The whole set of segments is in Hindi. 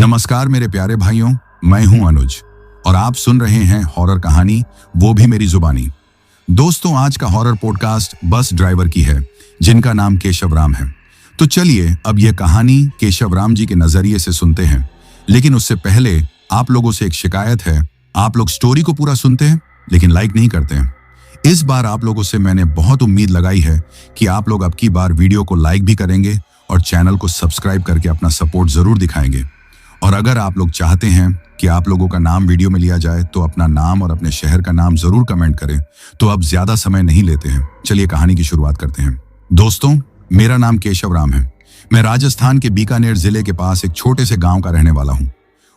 नमस्कार मेरे प्यारे भाइयों, मैं हूं अनुज और आप सुन रहे हैं हॉरर कहानी, वो भी मेरी जुबानी। दोस्तों, आज का हॉरर पॉडकास्ट बस ड्राइवर की है जिनका नाम केशव राम है। तो चलिए अब यह कहानी केशव राम जी के नजरिए से सुनते हैं। लेकिन उससे पहले आप लोगों से एक शिकायत है, आप लोग स्टोरी को पूरा सुनते हैं लेकिन लाइक नहीं करते हैं। इस बार आप लोगों से मैंने बहुत उम्मीद लगाई है कि आप लोग अब की बार वीडियो को लाइक भी करेंगे और चैनल को सब्सक्राइब करके अपना सपोर्ट जरूर दिखाएंगे। और अगर आप लोग चाहते हैं कि आप लोगों का नाम वीडियो में लिया जाए तो अपना नाम और अपने शहर का नाम जरूर कमेंट करें। तो अब ज्यादा समय नहीं लेते हैं, चलिए कहानी की शुरुआत करते हैं। दोस्तों, मेरा नाम केशव राम है। मैं राजस्थान के बीकानेर जिले के पास एक छोटे से गांव का रहने वाला हूं।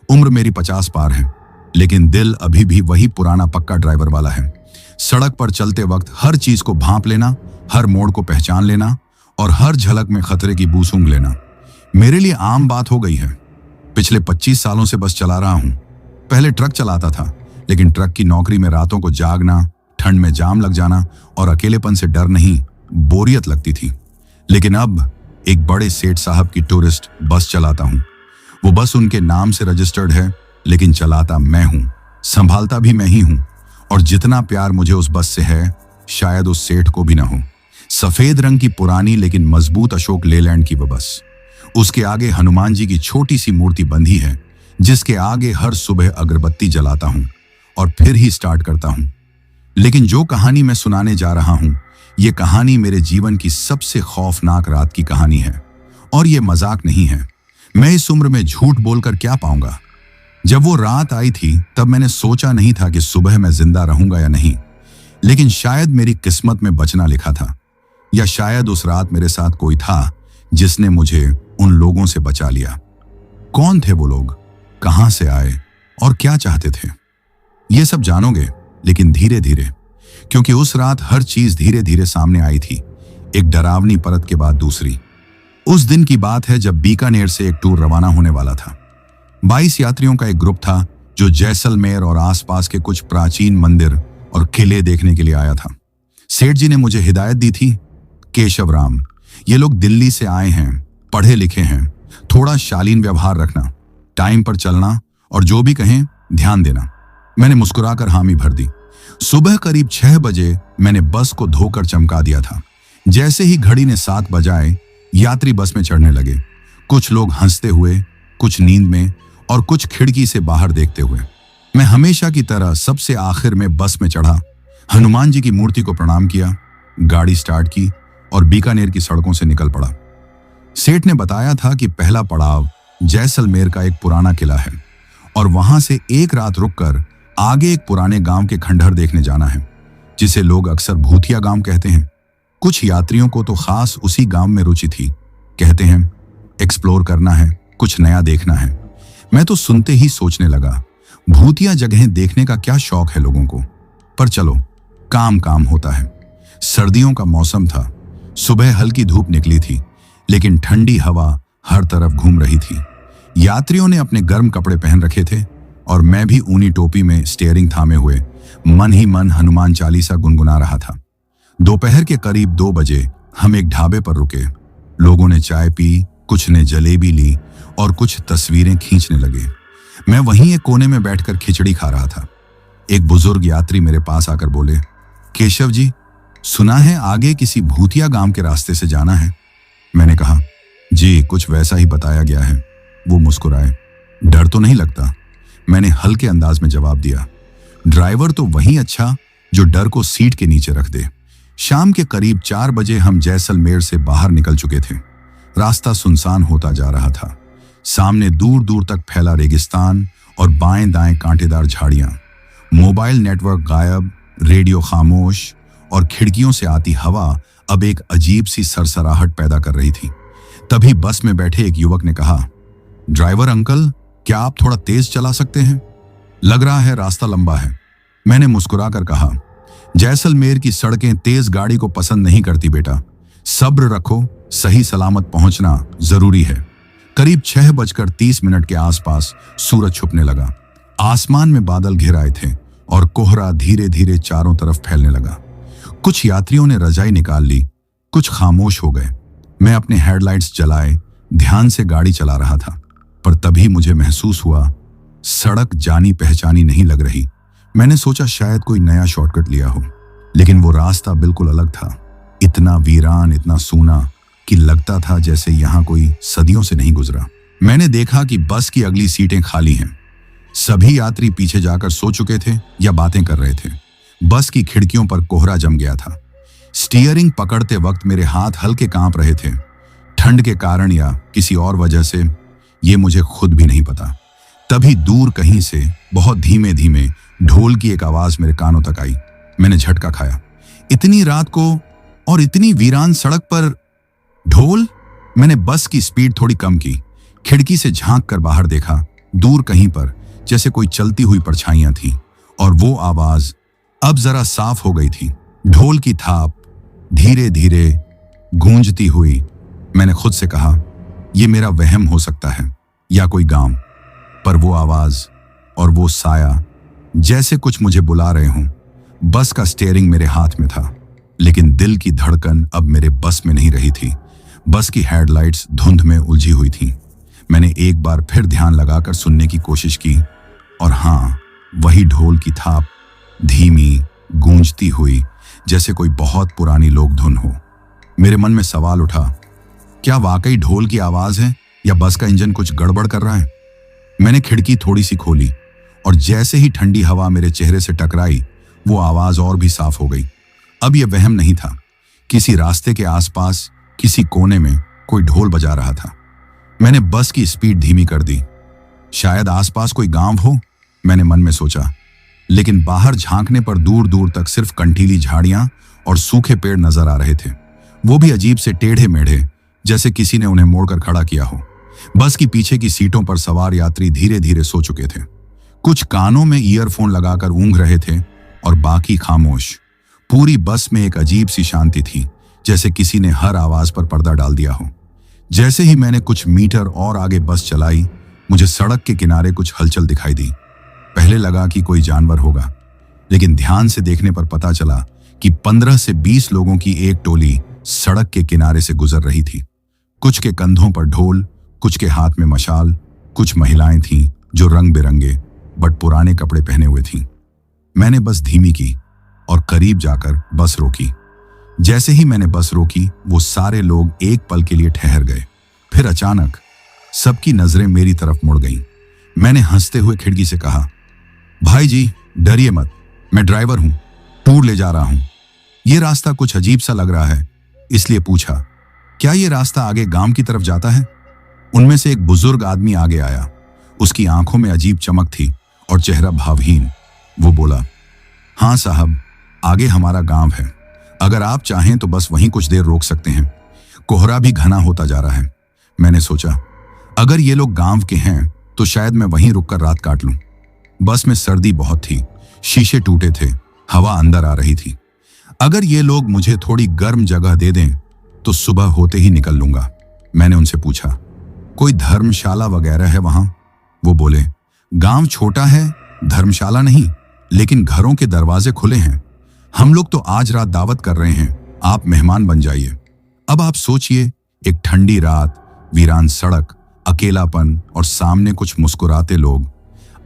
उम्र मेरी 50 पार है, लेकिन दिल अभी भी वही पुराना पक्का ड्राइवर वाला है। सड़क पर चलते वक्त हर चीज को भांप लेना, हर मोड़ को पहचान लेना और हर झलक में खतरे की बू सूंघ लेना मेरे लिए आम बात हो गई है। पिछले 25 सालों से बस चला रहा हूं। पहले ट्रक चलाता था, लेकिन ट्रक की नौकरी में रातों को जागना, ठंड में जाम लग जाना और अकेलेपन से डर नहीं, बोरियत लगती थी। लेकिन अब एक बड़े सेठ साहब की टूरिस्ट बस चलाता हूं। वो बस उनके नाम से रजिस्टर्ड है, लेकिन चलाता मैं हूं, संभालता भी मैं ही हूं। और जितना प्यार मुझे उस बस से है, शायद उस सेठ को भी ना हो। सफेद रंग की पुरानी लेकिन मजबूत अशोक लेलैंड की वो बस। उसके आगे हनुमान जी की छोटी सी मूर्ति बंधी है, जिसके आगे हर सुबह अगरबत्ती जलाता हूं और फिर ही स्टार्ट करता हूं। लेकिन जो कहानी मैं सुनाने जा रहा हूं, ये कहानी मेरे जीवन की सबसे खौफनाक रात की कहानी है। और ये मजाक नहीं है। मैं इस उम्र में झूठ बोलकर क्या पाऊंगा। जब वो रात आई थी तब मैंने सोचा नहीं था कि सुबह मैं जिंदा रहूंगा या नहीं। लेकिन शायद मेरी किस्मत में बचना लिखा था, या शायद उस रात मेरे साथ कोई था जिसने मुझे उन लोगों से बचा लिया। कौन थे वो लोग, कहां से आए और क्या चाहते थे, ये सब जानोगे, लेकिन धीरे धीरे, क्योंकि उस रात हर चीज धीरे धीरे सामने आई थी, एक डरावनी परत के बाद दूसरी। उस दिन की बात है जब बीकानेर से एक टूर रवाना होने वाला था। 22 यात्रियों का एक ग्रुप था जो जैसलमेर और आसपास के कुछ प्राचीन मंदिर और किले देखने के लिए आया था। सेठ जी ने मुझे हिदायत दी थी, केशव राम, ये लोग दिल्ली से आए हैं, पढ़े लिखे हैं, थोड़ा शालीन व्यवहार रखना, टाइम पर चलना और जो भी कहें ध्यान देना। मैंने मुस्कुराकर हामी भर दी। सुबह करीब 6 बजे मैंने बस को धोकर चमका दिया था। जैसे ही घड़ी ने 7 बजाए, यात्री बस में चढ़ने लगे। कुछ लोग हंसते हुए, कुछ नींद में और कुछ खिड़की से बाहर देखते हुए। मैं हमेशा की तरह सबसे आखिर में बस में चढ़ा, हनुमान जी की मूर्ति को प्रणाम किया, गाड़ी स्टार्ट की और बीकानेर की सड़कों से निकल पड़ा। सेठ ने बताया था कि पहला पड़ाव जैसलमेर का एक पुराना किला है और वहां से एक रात रुककर आगे एक पुराने गांव के खंडहर देखने जाना है, जिसे लोग अक्सर भूतिया गांव कहते हैं। कुछ यात्रियों को तो खास उसी गांव में रुचि थी। कहते हैं एक्सप्लोर करना है, कुछ नया देखना है। मैं तो सुनते ही सोचने लगा, भूतिया जगहें देखने का क्या शौक है लोगों को। पर चलो, काम काम होता है। सर्दियों का मौसम था। सुबह हल्की धूप निकली थी, लेकिन ठंडी हवा हर तरफ घूम रही थी। यात्रियों ने अपने गर्म कपड़े पहन रखे थे और मैं भी ऊनी टोपी में स्टीयरिंग थामे हुए मन ही मन हनुमान चालीसा गुनगुना रहा था। दोपहर के करीब 2 बजे हम एक ढाबे पर रुके। लोगों ने चाय पी, कुछ ने जलेबी ली और कुछ तस्वीरें खींचने लगे। मैं वहीं एक कोने में बैठकर खिचड़ी खा रहा था। एक बुजुर्ग यात्री मेरे पास आकर बोले, केशव जी, सुना है आगे किसी भूतिया गांव के रास्ते से जाना है। मैंने कहा, जी कुछ वैसा ही बताया गया है। वो मुस्कुराए। डर तो नहीं लगता? मैंने हल्के अंदाज में जवाब दिया। ड्राइवर तो वही अच्छा जो डर को सीट के नीचे रख दे। शाम के करीब 4 बजे हम जैसलमेर से बाहर निकल चुके थे। रास्ता सुनसान होता जा रहा था। सामने दूर दूर तक फैला रेगिस्तान और बाएं दाएं कांटेदार झाड़ियां। मोबाइल नेटवर्क गायब, रेडियो खामोश और खिड़कियों से आती हवा अब एक अजीब सी सरसराहट पैदा कर रही थी। तभी बस में बैठे एक युवक ने कहा, ड्राइवर अंकल, क्या आप थोड़ा तेज चला सकते हैं? लग रहा है रास्ता लंबा है। मैंने मुस्कुराकर कहा, जैसलमेर की सड़कें तेज गाड़ी को पसंद नहीं करती बेटा। सब्र रखो, सही सलामत पहुंचना जरूरी है। करीब 6:30 के आसपास सूरज छुपने लगा। आसमान में बादल घिर आए थे और कोहरा धीरे धीरे चारों तरफ फैलने लगा। कुछ यात्रियों ने रजाई निकाल ली, कुछ खामोश हो गए। मैं अपने हेडलाइट्स जलाए ध्यान से गाड़ी चला रहा था। पर तभी मुझे महसूस हुआ सड़क जानी पहचानी नहीं लग रही। मैंने सोचा शायद कोई नया शॉर्टकट लिया हो, लेकिन वो रास्ता बिल्कुल अलग था। इतना वीरान, इतना सूना कि लगता था जैसे यहां कोई सदियों से नहीं गुजरा। मैंने देखा कि बस की अगली सीटें खाली हैं। सभी यात्री पीछे जाकर सो चुके थे या बातें कर रहे थे। बस की खिड़कियों पर कोहरा जम गया था। स्टीयरिंग पकड़ते वक्त मेरे हाथ हल्के कांप रहे थे, ठंड के कारण या किसी और वजह से, ये मुझे खुद भी नहीं पता। तभी दूर कहीं से बहुत धीमे धीमे ढोल की एक आवाज मेरे कानों तक आई। मैंने झटका खाया। इतनी रात को और इतनी वीरान सड़क पर ढोल। मैंने बस की स्पीड थोड़ी कम की, खिड़की से झांक कर बाहर देखा। दूर कहीं पर जैसे कोई चलती हुई परछाइयां थी, और वो आवाज अब जरा साफ हो गई थी। ढोल की थाप धीरे धीरे गूंजती हुई। मैंने खुद से कहा, यह मेरा वहम हो सकता है या कोई गांव। पर वो आवाज और वो साया जैसे कुछ मुझे बुला रहे हों। बस का स्टीयरिंग मेरे हाथ में था, लेकिन दिल की धड़कन अब मेरे बस में नहीं रही थी। बस की हेडलाइट्स धुंध में उलझी हुई थी। मैंने एक बार फिर ध्यान लगाकर सुनने की कोशिश की, और हाँ, वही ढोल की थाप धीमी गूंजती हुई, जैसे कोई बहुत पुरानी लोक धुन हो। मेरे मन में सवाल उठा, क्या वाकई ढोल की आवाज है या बस का इंजन कुछ गड़बड़ कर रहा है? मैंने खिड़की थोड़ी सी खोली, और जैसे ही ठंडी हवा मेरे चेहरे से टकराई, वो आवाज और भी साफ हो गई। अब यह वहम नहीं था। किसी रास्ते के आसपास किसी कोने में कोई ढोल बजा रहा था। मैंने बस की स्पीड धीमी कर दी। शायद आसपास कोई गांव हो, मैंने मन में सोचा। लेकिन बाहर झांकने पर दूर दूर तक सिर्फ कंटीली झाड़ियां और सूखे पेड़ नजर आ रहे थे, वो भी अजीब से टेढ़े मेढ़े, जैसे किसी ने उन्हें मोड़कर खड़ा किया हो। बस की पीछे की सीटों पर सवार यात्री धीरे धीरे सो चुके थे। कुछ कानों में ईयरफोन लगाकर ऊँघ रहे थे और बाकी खामोश। पूरी बस में एक अजीब सी शांति थी, जैसे किसी ने हर आवाज पर पर्दा डाल दिया हो। जैसे ही मैंने कुछ मीटर और आगे बस चलाई, मुझे सड़क के किनारे कुछ हलचल दिखाई दी। पहले लगा कि कोई जानवर होगा, लेकिन ध्यान से देखने पर पता चला कि 15 से 20 लोगों की एक टोली सड़क के किनारे से गुजर रही थी। कुछ के कंधों पर ढोल, कुछ के हाथ में मशाल। कुछ महिलाएं थीं जो रंग बिरंगे बट पुराने कपड़े पहने हुए थीं। मैंने बस धीमी की और करीब जाकर बस रोकी। जैसे ही मैंने बस रोकी, वो सारे लोग एक पल के लिए ठहर गए। फिर अचानक सबकी नजरें मेरी तरफ मुड़ गईं। मैंने हंसते हुए खिड़की से कहा, भाई जी डरिए मत, मैं ड्राइवर हूं, टूर ले जा रहा हूं। ये रास्ता कुछ अजीब सा लग रहा है, इसलिए पूछा, क्या ये रास्ता आगे गांव की तरफ जाता है? उनमें से एक बुजुर्ग आदमी आगे आया। उसकी आंखों में अजीब चमक थी और चेहरा भावहीन। वो बोला, हाँ साहब, आगे हमारा गांव है। अगर आप चाहें तो बस वहीं कुछ देर रोक सकते हैं। कोहरा भी घना होता जा रहा है। मैंने सोचा, अगर ये लोग गांव के हैं तो शायद मैं वहीं रुककर रात काट लूं। बस में सर्दी बहुत थी, शीशे टूटे थे, हवा अंदर आ रही थी। अगर ये लोग मुझे थोड़ी गर्म जगह दे दें तो सुबह होते ही निकल लूंगा। मैंने उनसे पूछा, कोई धर्मशाला वगैरह है वहां? वो बोले, गांव छोटा है, धर्मशाला नहीं, लेकिन घरों के दरवाजे खुले हैं। हम लोग तो आज रात दावत कर रहे हैं, आप मेहमान बन जाइए। अब आप सोचिए, एक ठंडी रात, वीरान सड़क, अकेलापन और सामने कुछ मुस्कुराते लोग।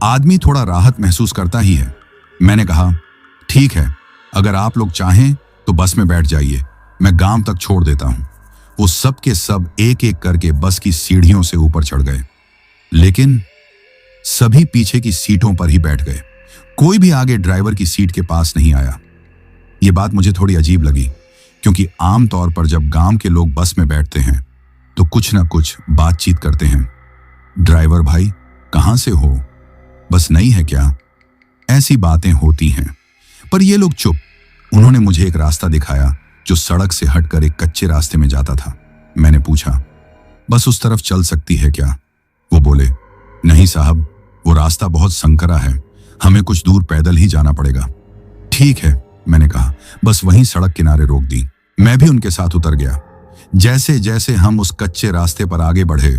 आदमी थोड़ा राहत महसूस करता ही है। मैंने कहा, ठीक है, अगर आप लोग चाहें तो बस में बैठ जाइए, मैं गांव तक छोड़ देता हूं। वो सब के सब एक एक करके बस की सीढ़ियों से ऊपर चढ़ गए, लेकिन सभी पीछे की सीटों पर ही बैठ गए। कोई भी आगे ड्राइवर की सीट के पास नहीं आया। ये बात मुझे थोड़ी अजीब लगी, क्योंकि आमतौर पर जब गांव के लोग बस में बैठते हैं तो कुछ ना कुछ बातचीत करते हैं। ड्राइवर भाई, कहां से हो? बस नई है क्या? ऐसी बातें होती हैं। पर ये लोग चुप। उन्होंने मुझे एक रास्ता दिखाया जो सड़क से हटकर एक कच्चे रास्ते में जाता था। मैंने पूछा, बस उस तरफ चल सकती है क्या? वो बोले, नहीं साहब, वो रास्ता बहुत संकरा है, हमें कुछ दूर पैदल ही जाना पड़ेगा। ठीक है, मैंने कहा, बस वहीं सड़क किनारे रोक दी। मैं भी उनके साथ उतर गया। जैसे जैसे हम उस कच्चे रास्ते पर आगे बढ़े,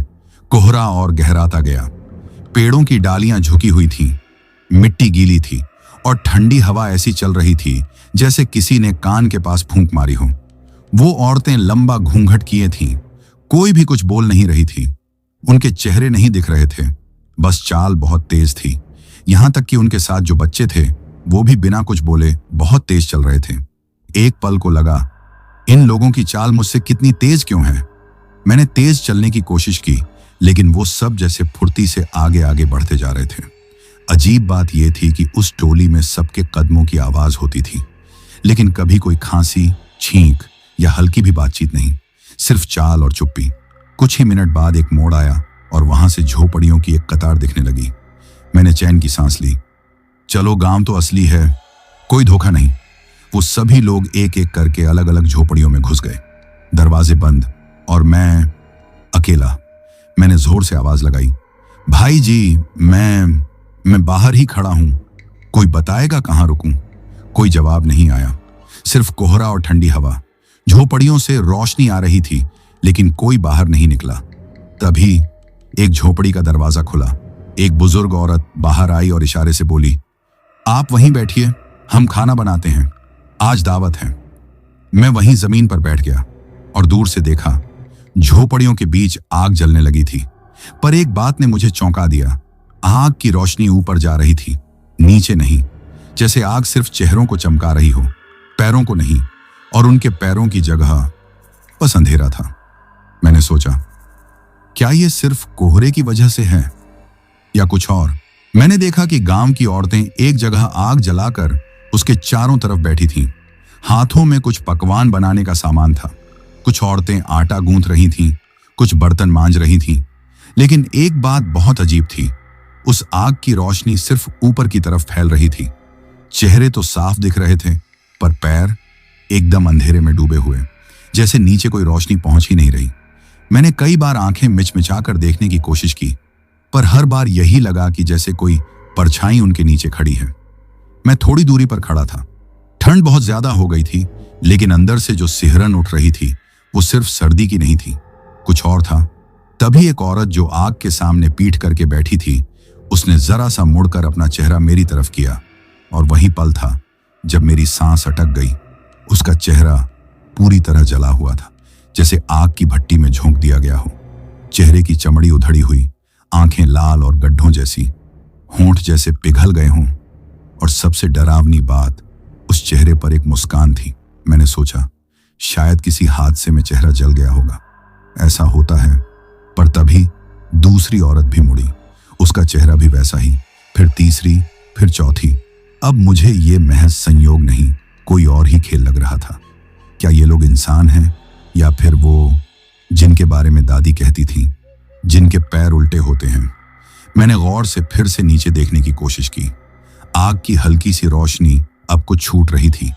कोहरा और गहराता गया। पेड़ों की डालियां झुकी हुई थीं, मिट्टी गीली थी और ठंडी हवा ऐसी चल रही थी जैसे किसी ने कान के पास फूंक मारी हो। वो औरतें लंबा घूंघट किए थीं, कोई भी कुछ बोल नहीं रही थी। उनके चेहरे नहीं दिख रहे थे, बस चाल बहुत तेज थी। यहां तक कि उनके साथ जो बच्चे थे वो भी बिना कुछ बोले बहुत तेज चल रहे थे। एक पल को लगा, इन लोगों की चाल मुझसे कितनी तेज क्यों है। मैंने तेज चलने की कोशिश की, लेकिन वो सब जैसे फुर्ती से आगे आगे बढ़ते जा रहे थे। अजीब बात यह थी कि उस टोली में सबके कदमों की आवाज होती थी, लेकिन कभी कोई खांसी, छींक या हल्की भी बातचीत नहीं, सिर्फ चाल और चुप्पी। कुछ ही मिनट बाद एक मोड़ आया और वहां से झोपड़ियों की एक कतार दिखने लगी। मैंने चैन की सांस ली। चलो, गांव तो असली है, कोई धोखा नहीं। वो सभी लोग एक एक करके अलग अलग झोपड़ियों में घुस गए। दरवाजे बंद और मैं अकेला। मैंने जोर से आवाज लगाई, भाई जी, मैं बाहर ही खड़ा हूं, कोई बताएगा कहां रुकूं? कोई जवाब नहीं आया, सिर्फ कोहरा और ठंडी हवा। झोपड़ियों से रोशनी आ रही थी, लेकिन कोई बाहर नहीं निकला। तभी एक झोपड़ी का दरवाजा खुला। एक बुजुर्ग औरत बाहर आई और इशारे से बोली, आप वहीं बैठिए, हम खाना बनाते हैं, आज दावत है। मैं वहीं जमीन पर बैठ गया और दूर से देखा, झोपड़ियों के बीच आग जलने लगी थी। पर एक बात ने मुझे चौंका दिया, आग की रोशनी ऊपर जा रही थी, नीचे नहीं। जैसे आग सिर्फ चेहरों को चमका रही हो, पैरों को नहीं। और उनके पैरों की जगह बस अंधेरा था। मैंने सोचा, क्या यह सिर्फ कोहरे की वजह से है या कुछ और? मैंने देखा कि गांव की औरतें एक जगह आग जलाकर उसके चारों तरफ बैठी थीं। हाथों में कुछ पकवान बनाने का सामान था। कुछ औरतें आटा गूंथ रही थीं, कुछ बर्तन मांज रही थीं। लेकिन एक बात बहुत अजीब थी, उस आग की रोशनी सिर्फ ऊपर की तरफ फैल रही थी। चेहरे तो साफ दिख रहे थे, पर पैर एकदम अंधेरे में डूबे हुए, जैसे नीचे कोई रोशनी पहुंच ही नहीं रही। मैंने कई बार आंखें मिचमिचाकर देखने की कोशिश की, पर हर बार यही लगा कि जैसे कोई परछाई उनके नीचे खड़ी है। मैं थोड़ी दूरी पर खड़ा था। ठंड बहुत ज्यादा हो गई थी, लेकिन अंदर से जो सिहरन उठ रही थी वो सिर्फ सर्दी की नहीं थी, कुछ और था। तभी एक औरत जो आग के सामने पीठ करके बैठी थी, उसने जरा सा मुड़कर अपना चेहरा मेरी तरफ किया, और वही पल था जब मेरी सांस अटक गई। उसका चेहरा पूरी तरह जला हुआ था, जैसे आग की भट्टी में झोंक दिया गया हो। चेहरे की चमड़ी उधड़ी हुई, आंखें लाल और गड्ढों जैसी, होंठ जैसे पिघल गए हों, और सबसे डरावनी बात, उस चेहरे पर एक मुस्कान थी। मैंने सोचा, शायद किसी हादसे में चेहरा जल गया होगा, ऐसा होता है। पर तभी दूसरी औरत भी मुड़ी, उसका चेहरा भी वैसा ही, फिर तीसरी, फिर चौथी। अब मुझे ये महज संयोग नहीं, कोई और ही खेल लग रहा था। क्या ये लोग इंसान हैं, या फिर वो जिनके बारे में दादी कहती थी, जिनके पैर उल्टे होते हैं? मैंने गौर से फिर से नीचे देखने की कोशिश की। आग की हल्की सी रोशनी अब कुछ छूट रही थी,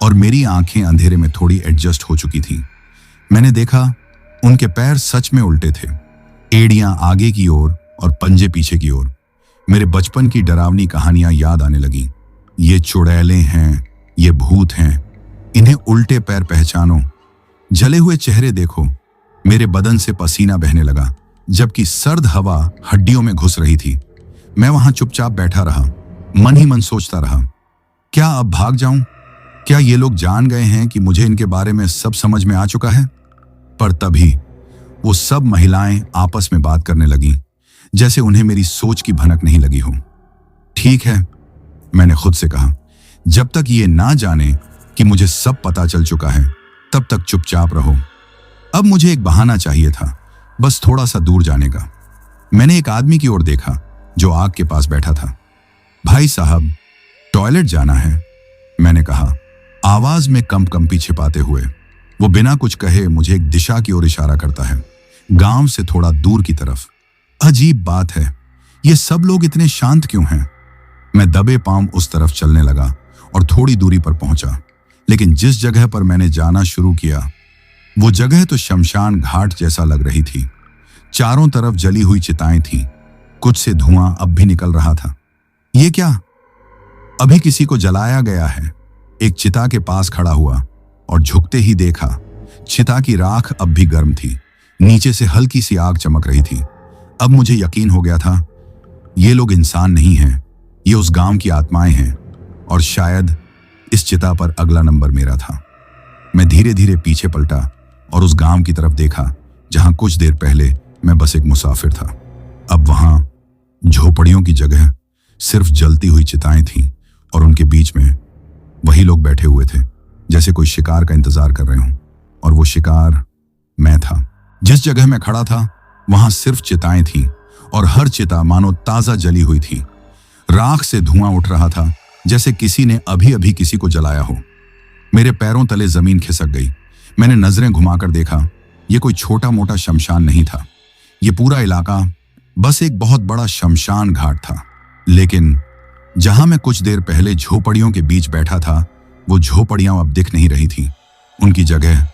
और मेरी आंखें अंधेरे में थोड़ी एडजस्ट हो चुकी थीं। मैंने देखा, उनके पैर सच में उल्टे थे, एड़ियां आगे की ओर और पंजे पीछे की ओर। मेरे बचपन की डरावनी कहानियां याद आने लगी। ये चुड़ैलें हैं, ये भूत हैं, इन्हें उल्टे पैर पहचानो। जले हुए चेहरे देखो। मेरे बदन से पसीना बहने लगा, जबकि सर्द हवा हड्डियों में घुस रही थी। मैं वहां चुपचाप बैठा रहा, मन ही मन सोचता रहा, क्या अब भाग जाऊं? क्या ये लोग जान गए हैं कि मुझे इनके बारे में सब समझ में आ चुका है? पर तभी वो सब महिलाएं आपस में बात करने लगीं, जैसे उन्हें मेरी सोच की भनक नहीं लगी हो। ठीक है, मैंने खुद से कहा, जब तक ये ना जाने कि मुझे सब पता चल चुका है, तब तक चुपचाप रहो। अब मुझे एक बहाना चाहिए था, बस थोड़ा सा दूर जाने का। मैंने एक आदमी की ओर देखा जो आग के पास बैठा था। भाई साहब, टॉयलेट जाना है, मैंने कहा, आवाज में कंपी छिपाते हुए। वो बिना कुछ कहे मुझे एक दिशा की ओर इशारा करता है, गांव से थोड़ा दूर की तरफ। अजीब बात है, ये सब लोग इतने शांत क्यों हैं? मैं दबे पांव उस तरफ चलने लगा और थोड़ी दूरी पर पहुंचा, लेकिन जिस जगह पर मैंने जाना शुरू किया, वो जगह तो शमशान घाट जैसा लग रही थी। चारों तरफ जली हुई चिताएं थीं, कुछ से धुआं अब भी निकल रहा था। ये क्या? अभी किसी को जलाया गया है। एक चिता के पास खड़ा हुआ और झुकते ही देखा, चिता की राख अब भी गर्म थी, नीचे से हल्की सी आग चमक रही थी। अब मुझे यकीन हो गया था, ये लोग इंसान नहीं हैं, ये उस गांव की आत्माएं हैं, और शायद इस चिता पर अगला नंबर मेरा था। मैं धीरे धीरे पीछे पलटा और उस गांव की तरफ देखा, जहां कुछ देर पहले मैं बस एक मुसाफिर था। अब वहां झोपड़ियों की जगह सिर्फ जलती हुई चिताएं थीं और उनके बीच में वही लोग बैठे हुए थे, जैसे कोई शिकार का इंतजार कर रहे हों। और वो शिकार मैं था। जिस जगह मैं खड़ा था वहां सिर्फ चिताएं थीं और हर चिता मानो ताजा जली हुई थी। राख से धुआं उठ रहा था, जैसे किसी ने अभी अभी किसी को जलाया हो। मेरे पैरों तले जमीन खिसक गई। मैंने नजरें घुमाकर देखा। ये कोई छोटा मोटा शमशान नहीं था। ये पूरा इलाका बस एक बहुत बड़ा शमशान घाट था। लेकिन जहां मैं कुछ देर पहले झोपड़ियों के बीच बैठा था, वो झोपड़ियां अब दिख नहीं रही थीं। उनकी जगह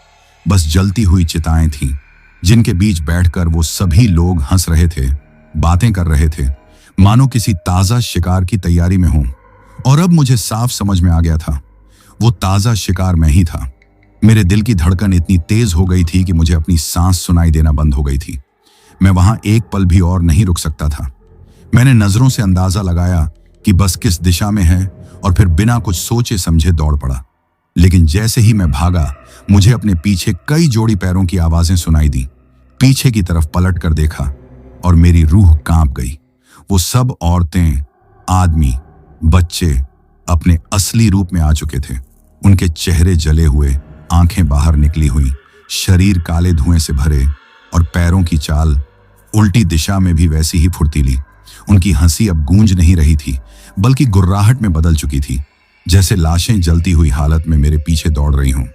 बस जलती हुई चिताएं थीं, जिनके बीच बैठकर वो सभी लोग हंस रहे थे, बातें कर रहे थे, मानो किसी ताजा शिकार की तैयारी में हों। और अब मुझे साफ समझ में आ गया था, वो ताजा शिकार मैं ही था। मेरे दिल की धड़कन इतनी तेज हो गई थी कि मुझे अपनी सांस सुनाई देना बंद हो गई थी। मैं वहां एक पल भी और नहीं रुक सकता था। मैंने नजरों से अंदाजा लगाया कि बस किस दिशा में है और फिर बिना कुछ सोचे समझे दौड़ पड़ा। लेकिन जैसे ही मैं भागा, मुझे अपने पीछे कई जोड़ी पैरों की आवाजें सुनाई दी। पीछे की तरफ पलट कर देखा और मेरी रूह कांप गई। वो सब औरतें, आदमी, बच्चे अपने असली रूप में आ चुके थे। उनके चेहरे जले हुए, आंखें बाहर निकली हुई, शरीर काले धुएं से भरे और पैरों की चाल उल्टी दिशा में भी वैसी ही फुर्तीली। उनकी हंसी अब गूंज नहीं रही थी, बल्कि गुर्राहट में बदल चुकी थी, जैसे लाशें जलती हुई हालत में मेरे पीछे दौड़ रही हों।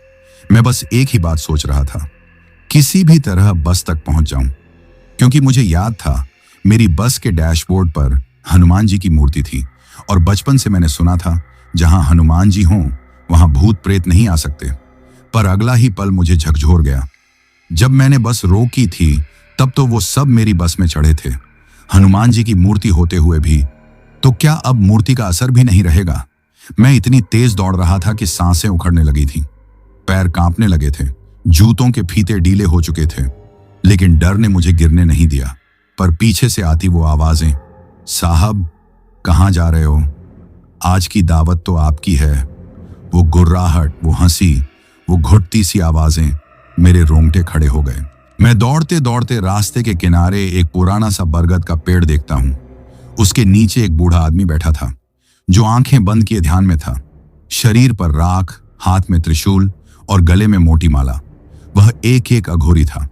मैं बस एक ही बात सोच रहा था, किसी भी तरह बस तक पहुंच जाऊं, क्योंकि मुझे याद था मेरी बस के डैशबोर्ड पर हनुमान जी की मूर्ति थी और बचपन से मैंने सुना था जहां हनुमान जी हों वहां भूत प्रेत नहीं आ सकते। पर अगला ही पल मुझे झकझोर गया। जब मैंने बस रोकी थी तब तो वो सब मेरी बस में चढ़े थे, हनुमान जी की मूर्ति होते हुए भी। तो क्या अब मूर्ति का असर भी नहीं रहेगा? मैं इतनी तेज दौड़ रहा था कि सांसें उखड़ने लगी थीं, पैर कांपने लगे थे, जूतों के फीते ढीले हो चुके थे। लेकिन डर ने मुझे गिरने नहीं दिया। पर पीछे से आती वो आवाजें, साहब कहाँ जा रहे हो? आज की दावत तो आपकी है। वो गुर्राहट, वो हंसी, वो घुटती सी आवाजें, मेरे रोंगटे खड़े हो गए। मैं दौड़ते दौड़ते रास्ते के किनारे एक पुराना सा बरगद का पेड़ देखता हूं। उसके नीचे एक बूढ़ा आदमी बैठा था, जो आंखें बंद किए ध्यान में था। शरीर पर राख, हाथ में त्रिशूल और गले में मोटी माला। वह एक एक अघोरी था।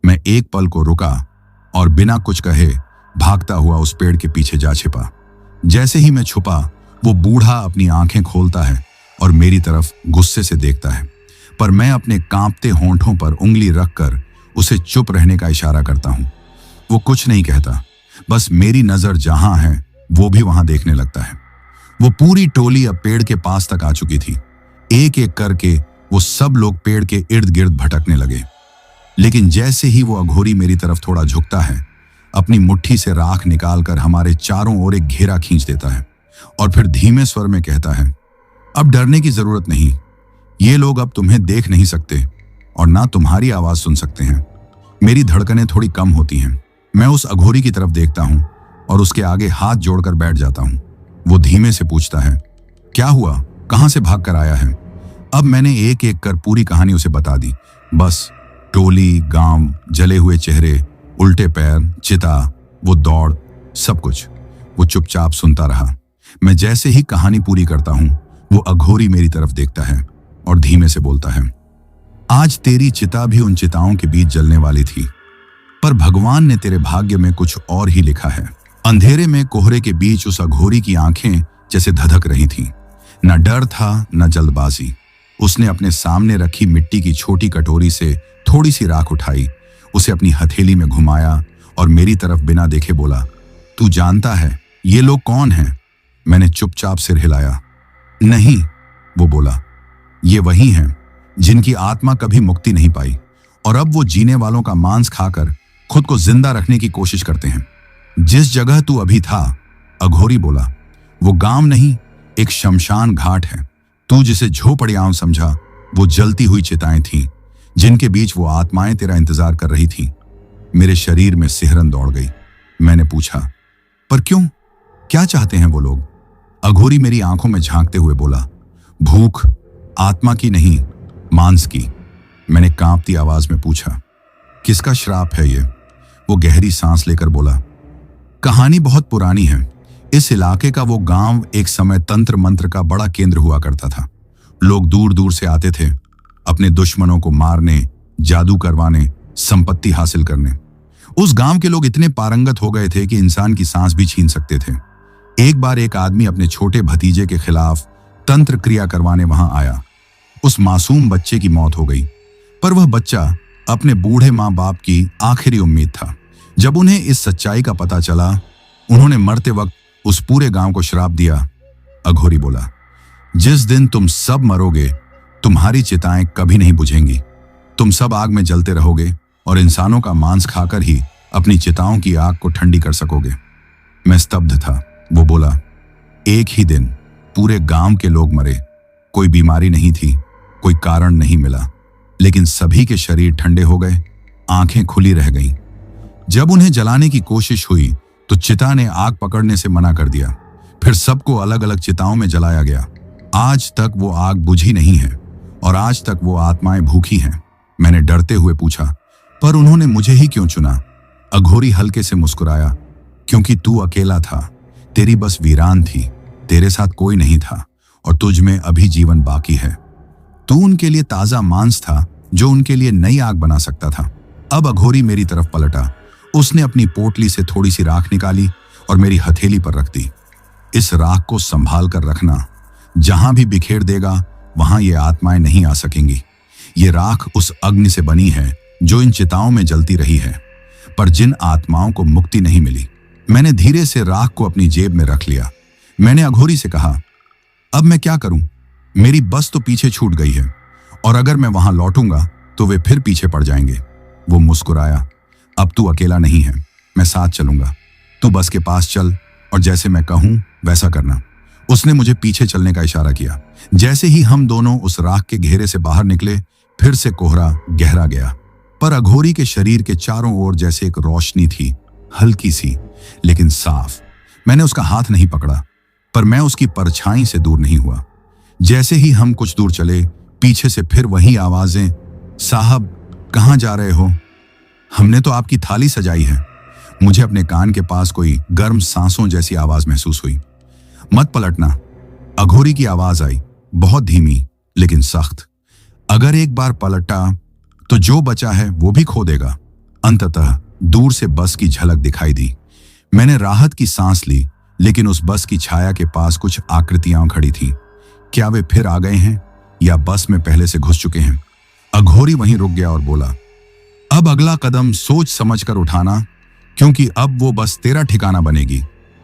मैं एक पल को रुका और बिना कुछ कहे भागता हुआ उस पेड़ के पीछे जा छिपा। जैसे ही मैं छुपा, वो बूढ़ा अपनी आंखें खोलता है और मेरी तरफ गुस्से से देखता है। पर मैं अपने कांपते होंठों पर उंगली रखकर उसे चुप रहने का इशारा करता हूं। वो कुछ नहीं कहता, बस मेरी नजर जहां है वो भी वहां देखने लगता है। वो पूरी टोली अब पेड़ के पास तक आ चुकी थी। एक एक करके वो सब लोग पेड़ के इर्द गिर्द भटकने लगे। लेकिन जैसे ही वो अघोरी मेरी तरफ थोड़ा झुकता है, अपनी मुट्ठी से राख निकालकर हमारे चारों ओर एक घेरा खींच देता है और फिर धीमे स्वर में कहता है, अब डरने की जरूरत नहीं। ये लोग अब तुम्हें देख नहीं सकते और ना तुम्हारी आवाज सुन सकते हैं। मेरी धड़कनें थोड़ी कम होती हैं। मैं उस अघोरी की तरफ देखता हूं और उसके आगे हाथ जोड़कर बैठ जाता हूं। वो धीमे से पूछता है, क्या हुआ? कहां से भाग कर आया है? अब मैंने एक एक कर पूरी कहानी उसे बता दी। बस टोली, गांव, जले हुए चेहरे, उल्टे पैर, चिता, वो दौड़, सब कुछ। वो चुपचाप सुनता रहा। मैं जैसे ही कहानी पूरी करता हूं, वो अघोरी मेरी तरफ देखता है और धीमे से बोलता है, आज तेरी चिता भी उन चिताओं के बीच जलने वाली थी, पर भगवान ने तेरे भाग्य में कुछ और ही लिखा है। अंधेरे में कोहरे के बीच उस अघोरी की आंखें जैसे धधक रही थीं। न डर था, न जल्दबाजी। उसने अपने सामने रखी मिट्टी की छोटी कटोरी से थोड़ी सी राख उठाई, उसे अपनी हथेली में घुमाया और मेरी तरफ बिना देखे बोला, तू जानता है ये लोग कौन हैं? मैंने चुपचाप सिर हिलाया। नहीं, वो बोला, ये वही हैं जिनकी आत्मा कभी मुक्ति नहीं पाई और अब वो जीने वालों का मांस खाकर खुद को जिंदा रखने की कोशिश करते हैं। जिस जगह तू अभी था, अघोरी बोला, वो गांव नहीं, एक शमशान घाट है। तू जिसे झोपड़ियां समझा, वो जलती हुई चिताएं थीं, जिनके बीच वो आत्माएं तेरा इंतजार कर रही थीं। मेरे शरीर में सिहरन दौड़ गई। मैंने पूछा, पर क्यों? क्या चाहते हैं वो लोग? अघोरी मेरी आंखों में झांकते हुए बोला, भूख, आत्मा की नहीं, मांस की। मैंने कांपती आवाज में पूछा, किसका श्राप है ये? वो गहरी सांस लेकर बोला, कहानी बहुत पुरानी है। इस इलाके का वो गांव एक समय तंत्र मंत्र का बड़ा केंद्र हुआ करता था। लोग दूर दूर से आते थे अपने दुश्मनों को मारने, जादू करवाने, संपत्ति हासिल करने। उस गांव के लोग इतने पारंगत हो गए थे कि इंसान की सांस भी छीन सकते थे। एक बार एक आदमी अपने छोटे भतीजे के खिलाफ तंत्र क्रिया करवाने वहां आया। उस मासूम बच्चे की मौत हो गई, पर वह बच्चा अपने बूढ़े माँ बाप की आखिरी उम्मीद था। जब उन्हें इस सच्चाई का पता चला, उन्होंने मरते वक्त उस पूरे गांव को श्राप दिया। अघोरी बोला, जिस दिन तुम सब मरोगे, तुम्हारी चिताएं कभी नहीं बुझेंगी। तुम सब आग में जलते रहोगे और इंसानों का मांस खाकर ही अपनी चिताओं की आग को ठंडी कर सकोगे। मैं स्तब्ध था। वो बोला, एक ही दिन पूरे गांव के लोग मरे। कोई बीमारी नहीं थी, कोई कारण नहीं मिला, लेकिन सभी के शरीर ठंडे हो गए, आंखें खुली रह गईं। जब उन्हें जलाने की कोशिश हुई तो चिता ने आग पकड़ने से मना कर दिया। फिर सबको अलग अलग चिताओं में जलाया गया। आज तक वो आग बुझी नहीं है और आज तक वो आत्माएं भूखी हैं। मैंने डरते हुए पूछा, पर उन्होंने मुझे ही क्यों चुना? अघोरी हल्के से मुस्कुराया, क्योंकि तू अकेला था, तेरी बस वीरान थी, तेरे साथ कोई नहीं था और तुझ में अभी जीवन बाकी है। तू उनके लिए ताजा मांस था जो उनके लिए नई आग बना सकता था। अब अघोरी मेरी तरफ पलटा। उसने अपनी पोटली से थोड़ी सी राख निकाली और मेरी हथेली पर रख दी। इस राख को संभाल कर रखना, जहां भी बिखेर देगा वहां ये आत्माएं नहीं आ सकेंगी। ये राख उस अग्नि से बनी है जो इन चिताओं में जलती रही है, पर जिन आत्माओं को मुक्ति नहीं मिली। मैंने धीरे से राख को अपनी जेब में रख लिया। मैंने अघोरी से कहा, अब मैं क्या करूं? मेरी बस तो पीछे छूट गई है और अगर मैं वहां लौटूंगा तो वे फिर पीछे पड़ जाएंगे। वो मुस्कुराया, अब तू अकेला नहीं है, मैं साथ चलूंगा। तू बस के पास चल और जैसे मैं कहूं वैसा करना। उसने मुझे पीछे चलने का इशारा किया। जैसे ही हम दोनों उस राख के घेरे से बाहर निकले, फिर से कोहरा गहरा गया, पर अघोरी के शरीर के चारों ओर जैसे एक रोशनी थी, हल्की सी लेकिन साफ। मैंने उसका हाथ नहीं पकड़ा, पर मैं उसकी परछाई से दूर नहीं हुआ। जैसे ही हम कुछ दूर चले, पीछे से फिर वही आवाजें, साहब कहां जा रहे हो? हमने तो आपकी थाली सजाई है। मुझे अपने कान के पास कोई गर्म सांसों जैसी आवाज महसूस हुई। मत पलटना, अघोरी की आवाज आई, बहुत धीमी लेकिन सख्त। अगर एक बार पलटा तो जो बचा है वो भी खो देगा। अंततः दूर से बस की झलक दिखाई दी। मैंने राहत की सांस ली, लेकिन उस बस की छाया के पास कुछ आकृतियां खड़ी थीं। क्या वे फिर आ गए हैं या बस में पहले से घुस चुके हैं? अघोरी वहीं रुक गया और बोला, अब अगला कदम सोच समझ कर उठाना, क्योंकि अब वो बस तेरा ठिकाना बनेगी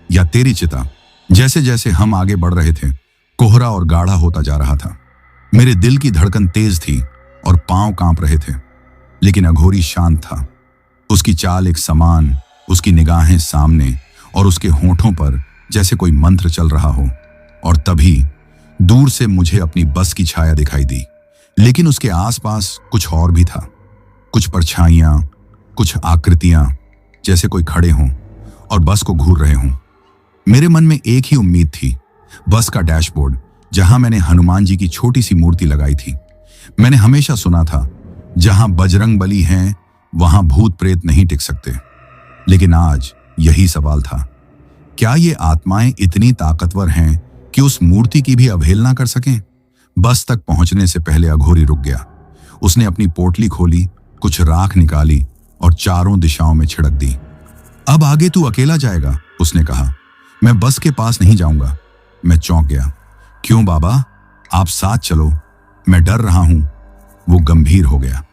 या तेरी चिता। जैसे जैसे हम आगे बढ़ रहे थे, कोहरा और गाढ़ा होता जा रहा था। मेरे दिल की धड़कन तेज थी और पांव कांप रहे थे, लेकिन अघोरी शांत था। उसकी चाल एक समान, उसकी निगाहें सामने और उसके होठों पर जैसे कोई मंत्र चल रहा हो। और तभी दूर से मुझे अपनी बस की छाया दिखाई दी, लेकिन उसके आसपास कुछ और भी था। कुछ परछाइयां, कुछ आकृतियां, जैसे कोई खड़े हों और बस को घूर रहे हों। मेरे मन में एक ही उम्मीद थी, बस का डैशबोर्ड, जहां मैंने हनुमान जी की छोटी सी मूर्ति लगाई थी। मैंने हमेशा सुना था, जहां बजरंग बली हैं वहां भूत प्रेत नहीं टिक सकते। लेकिन आज यही सवाल था, क्या ये आत्माएं इतनी ताकतवर हैं कि उस मूर्ति की भी अवहेलना कर सकें? बस तक पहुंचने से पहले अघोरी रुक गया। उसने अपनी पोटली खोली, कुछ राख निकाली और चारों दिशाओं में छिड़क दी। अब आगे तू अकेला जाएगा, उसने कहा। मैं बस के पास नहीं जाऊंगा। मैं चौंक गया। क्यों बाबा, आप साथ चलो, मैं डर रहा हूं। वो गंभीर हो गया।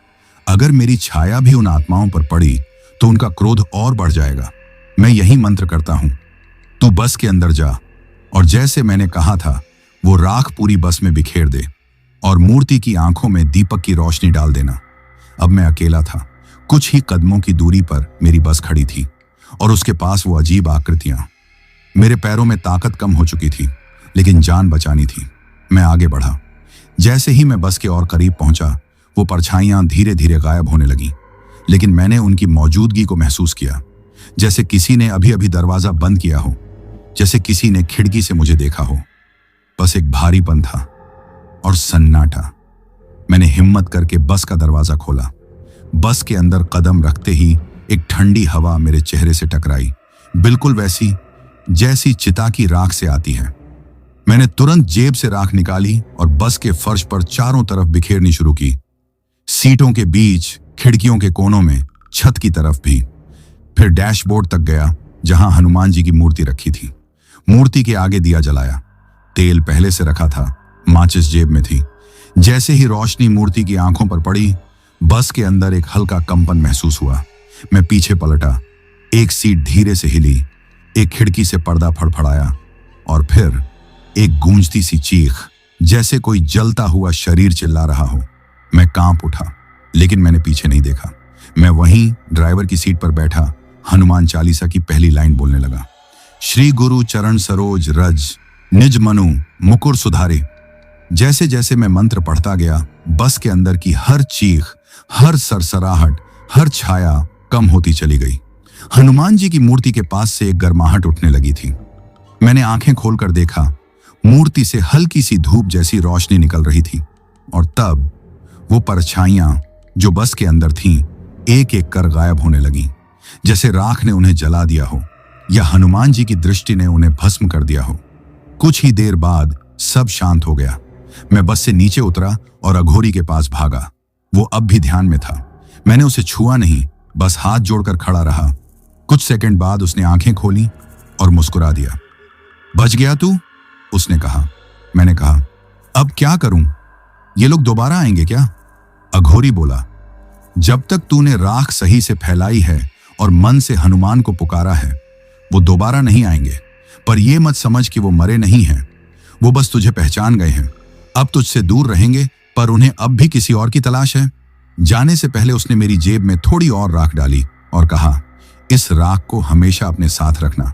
अगर मेरी छाया भी उन आत्माओं पर पड़ी तो उनका क्रोध और बढ़ जाएगा। मैं यही मंत्र करता हूं, तू बस के अंदर जा और जैसे मैंने कहा था वो राख पूरी बस में बिखेर दे और मूर्ति की आंखों में दीपक की रोशनी डाल देना। अब मैं अकेला था। कुछ ही कदमों की दूरी पर मेरी बस खड़ी थी और उसके पास वो अजीब आकृतियां। मेरे पैरों में ताकत कम हो चुकी थी, लेकिन जान बचानी थी। मैं आगे बढ़ा। जैसे ही मैं बस के और करीब पहुंचा, वो परछाइयां धीरे धीरे गायब होने लगीं, लेकिन मैंने उनकी मौजूदगी को महसूस किया, जैसे किसी ने अभी अभी दरवाजा बंद किया हो, जैसे किसी ने खिड़की से मुझे देखा हो। बस एक भारीपन था और सन्नाटा। मैंने हिम्मत करके बस का दरवाजा खोला। बस के अंदर कदम रखते ही एक ठंडी हवा मेरे चेहरे से टकराई, बिल्कुल वैसी जैसी चिता की राख से आती है। मैंने तुरंत जेब से राख निकाली और बस के फर्श पर चारों तरफ बिखेरनी शुरू की। सीटों के बीच, खिड़कियों के कोनों में, छत की तरफ भी। फिर डैशबोर्ड तक गया जहां हनुमान जी की मूर्ति रखी थी। मूर्ति के आगे दिया जलाया। तेल पहले से रखा था, माचिस जेब में थी। जैसे ही रोशनी मूर्ति की आंखों पर पड़ी, बस के अंदर एक हल्का कंपन महसूस हुआ। मैं पीछे पलटा। एक सीट धीरे से हिली, एक खिड़की से पर्दा फड़फड़ाया और फिर एक गूंजती सी चीख, जैसे कोई जलता हुआ शरीर चिल्ला रहा हो। मैं कांप उठा, लेकिन मैंने पीछे नहीं देखा। मैं वहीं ड्राइवर की सीट पर बैठा हनुमान चालीसा की पहली लाइन बोलने लगा। श्री गुरु चरण सरोज रज, निज मनु मुकुर सुधारे। जैसे जैसे मैं मंत्र पढ़ता गया, बस के अंदर की हर चीख, हर सरसराहट, हर छाया कम होती चली गई। हनुमान जी की मूर्ति के पास से एक गर्माहट उठने लगी थी। मैंने आंखें खोलकर देखा, मूर्ति से हल्की सी धूप जैसी रोशनी निकल रही थी और तब वो परछाइयां जो बस के अंदर थीं, एक एक कर गायब होने लगीं, जैसे राख ने उन्हें जला दिया हो या हनुमान जी की दृष्टि ने उन्हें भस्म कर दिया हो। कुछ ही देर बाद सब शांत हो गया। मैं बस से नीचे उतरा और अघोरी के पास भागा। वो अब भी ध्यान में था। मैंने उसे छुआ नहीं, बस हाथ जोड़कर खड़ा रहा। कुछ सेकंड बाद उसने आंखें खोली और मुस्कुरा दिया। बच गया तू? उसने कहा। मैंने कहा, अब क्या करूं? ये लोग दोबारा आएंगे क्या? अघोरी बोला, जब तक तूने राख सही से फैलाई है और मन से हनुमान को पुकारा है, वो दोबारा नहीं आएंगे। पर यह मत समझ कि वो मरे नहीं हैं। वो बस तुझे पहचान गए हैं। अब तुझसे दूर रहेंगे, पर उन्हें अब भी किसी और की तलाश है। जाने से पहले उसने मेरी जेब में थोड़ी और राख डाली और कहा, इस राख को हमेशा अपने साथ रखना।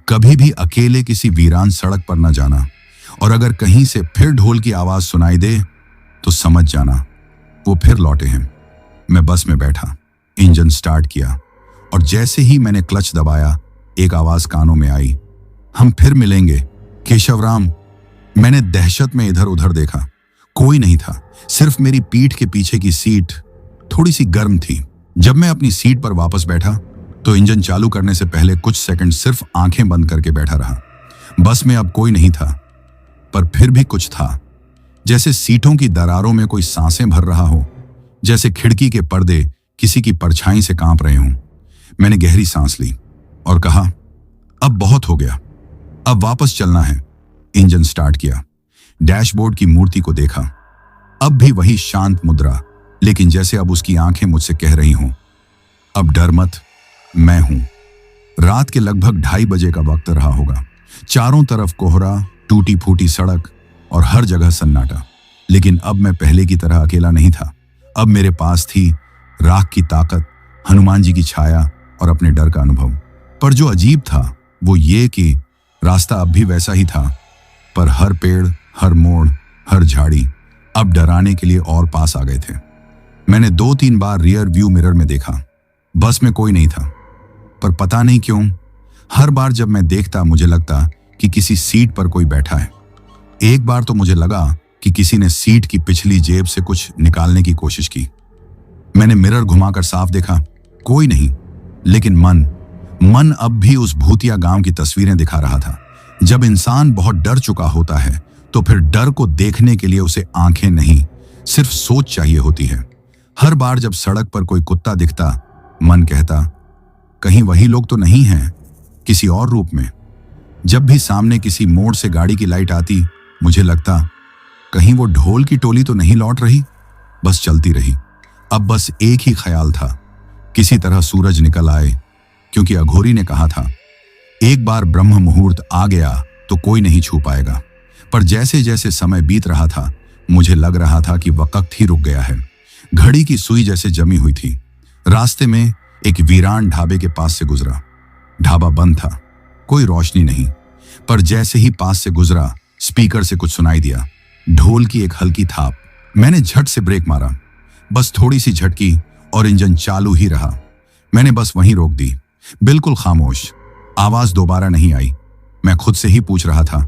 कभी भी अकेले किसी वीरान सड़क पर न जाना, और अगर कहीं से फिर ढोल की आवाज सुनाई दे तो समझ जाना वो फिर लौटे हैं। मैं बस में बैठा, इंजन स्टार्ट किया और जैसे ही मैंने क्लच दबाया, एक आवाज कानों में आई, हम फिर मिलेंगे केशवराम। मैंने दहशत में इधर उधर देखा। कोई नहीं था, सिर्फ मेरी पीठ के पीछे की सीट थोड़ी सी गर्म थी। जब मैं अपनी सीट पर वापस बैठा तो इंजन चालू करने से पहले कुछ सेकंड सिर्फ आंखें बंद करके बैठा रहा। बस में अब कोई नहीं था, पर फिर भी कुछ था, जैसे सीटों की दरारों में कोई सांसें भर रहा हो, जैसे खिड़की के पर्दे किसी की परछाई से कांप रहे हों। मैंने गहरी सांस ली और कहा, अब बहुत हो गया, अब वापस चलना है। इंजन स्टार्ट किया। डैशबोर्ड की मूर्ति को देखा। अब भी वही शांत मुद्रा, लेकिन जैसे अब उसकी आंखें मुझसे कह रही हों, अब डर मत, मैं हूं। रात के लगभग 2:30 बजे का वक्त रहा होगा। चारों तरफ कोहरा, टूटी फूटी सड़क और हर जगह सन्नाटा। लेकिन अब मैं पहले की तरह अकेला नहीं था। अब मेरे पास थी राख की ताकत, हनुमान जी की छाया और अपने डर का अनुभव। पर जो अजीब था वो ये कि रास्ता अब भी वैसा ही था, पर हर पेड़, हर मोड़, हर झाड़ी अब डराने के लिए और पास आ गए थे। मैंने 2-3 बार रियर व्यू मिरर में देखा। बस में कोई नहीं था, पर पता नहीं क्यों हर बार जब मैं देखता मुझे लगता कि किसी सीट पर कोई बैठा है। एक बार तो मुझे लगा कि किसी ने सीट की पिछली जेब से कुछ निकालने की कोशिश की। मैंने मिरर घुमाकर साफ देखा, कोई नहीं, लेकिन मन अब भी उस भूतिया गांव की तस्वीरें दिखा रहा था। जब इंसान बहुत डर चुका होता है तो फिर डर को देखने के लिए उसे आंखें नहीं, सिर्फ सोच चाहिए होती है। हर बार जब सड़क पर कोई कुत्ता दिखता, मन कहता, कहीं वही लोग तो नहीं हैं, किसी और रूप में। जब भी सामने किसी मोड़ से गाड़ी की लाइट आती, मुझे लगता, कहीं वो ढोल की टोली तो नहीं लौट रही। बस चलती रही। अब बस एक ही ख्याल था, किसी तरह सूरज निकल आए, क्योंकि अघोरी ने कहा था, एक बार ब्रह्म मुहूर्त आ गया तो कोई नहीं छू पाएगा। पर जैसे जैसे समय बीत रहा था, मुझे लग रहा था कि वक्त ही रुक गया है। घड़ी की सुई जैसे जमी हुई थी। रास्ते में एक वीरान ढाबे के पास से गुजरा। ढाबा बंद था, कोई रोशनी नहीं, पर जैसे ही पास से गुजरा, स्पीकर से कुछ सुनाई दिया, ढोल की एक हल्की थाप। मैंने झट से ब्रेक मारा। बस थोड़ी सी झटकी और इंजन चालू ही रहा। मैंने बस वहीं रोक दी, बिल्कुल खामोश। आवाज दोबारा नहीं आई। मैं खुद से ही पूछ रहा था,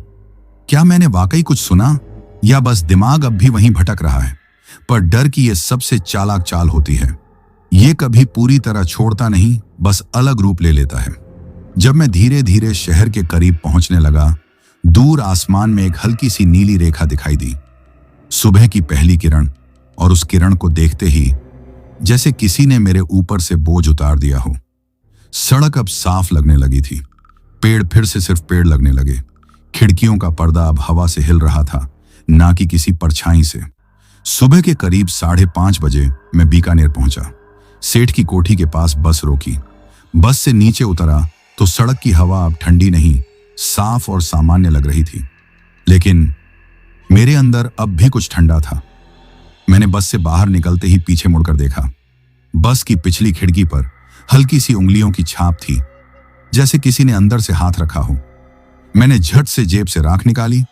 क्या मैंने वाकई कुछ सुना या बस दिमाग अब भी वहीं भटक रहा है। पर डर की यह सबसे चालाक चाल होती है। ये कभी पूरी तरह छोड़ता नहीं, बस अलग रूप ले लेता है। जब मैं धीरे धीरे शहर के करीब पहुंचने लगा, दूर आसमान में एक हल्की सी नीली रेखा दिखाई दी। सुबह की पहली किरण, और उस किरण को देखते ही जैसे किसी ने मेरे ऊपर से बोझ उतार दिया हो। सड़क अब साफ लगने लगी थी। पेड़ फिर से सिर्फ पेड़ लगने लगे। खिड़कियों का पर्दा अब हवा से हिल रहा था, ना कि किसी परछाई से। सुबह के करीब 5:30 बजे मैं बीकानेर पहुंचा। सेठ की कोठी के पास बस रोकी। बस से नीचे उतरा तो सड़क की हवा अब ठंडी नहीं, साफ और सामान्य लग रही थी, लेकिन मेरे अंदर अब भी कुछ ठंडा था। मैंने बस से बाहर निकलते ही पीछे मुड़कर देखा। बस की पिछली खिड़की पर हल्की सी उंगलियों की छाप थी, जैसे किसी ने अंदर से हाथ रखा हो। मैंने झट से जेब से राख निकाली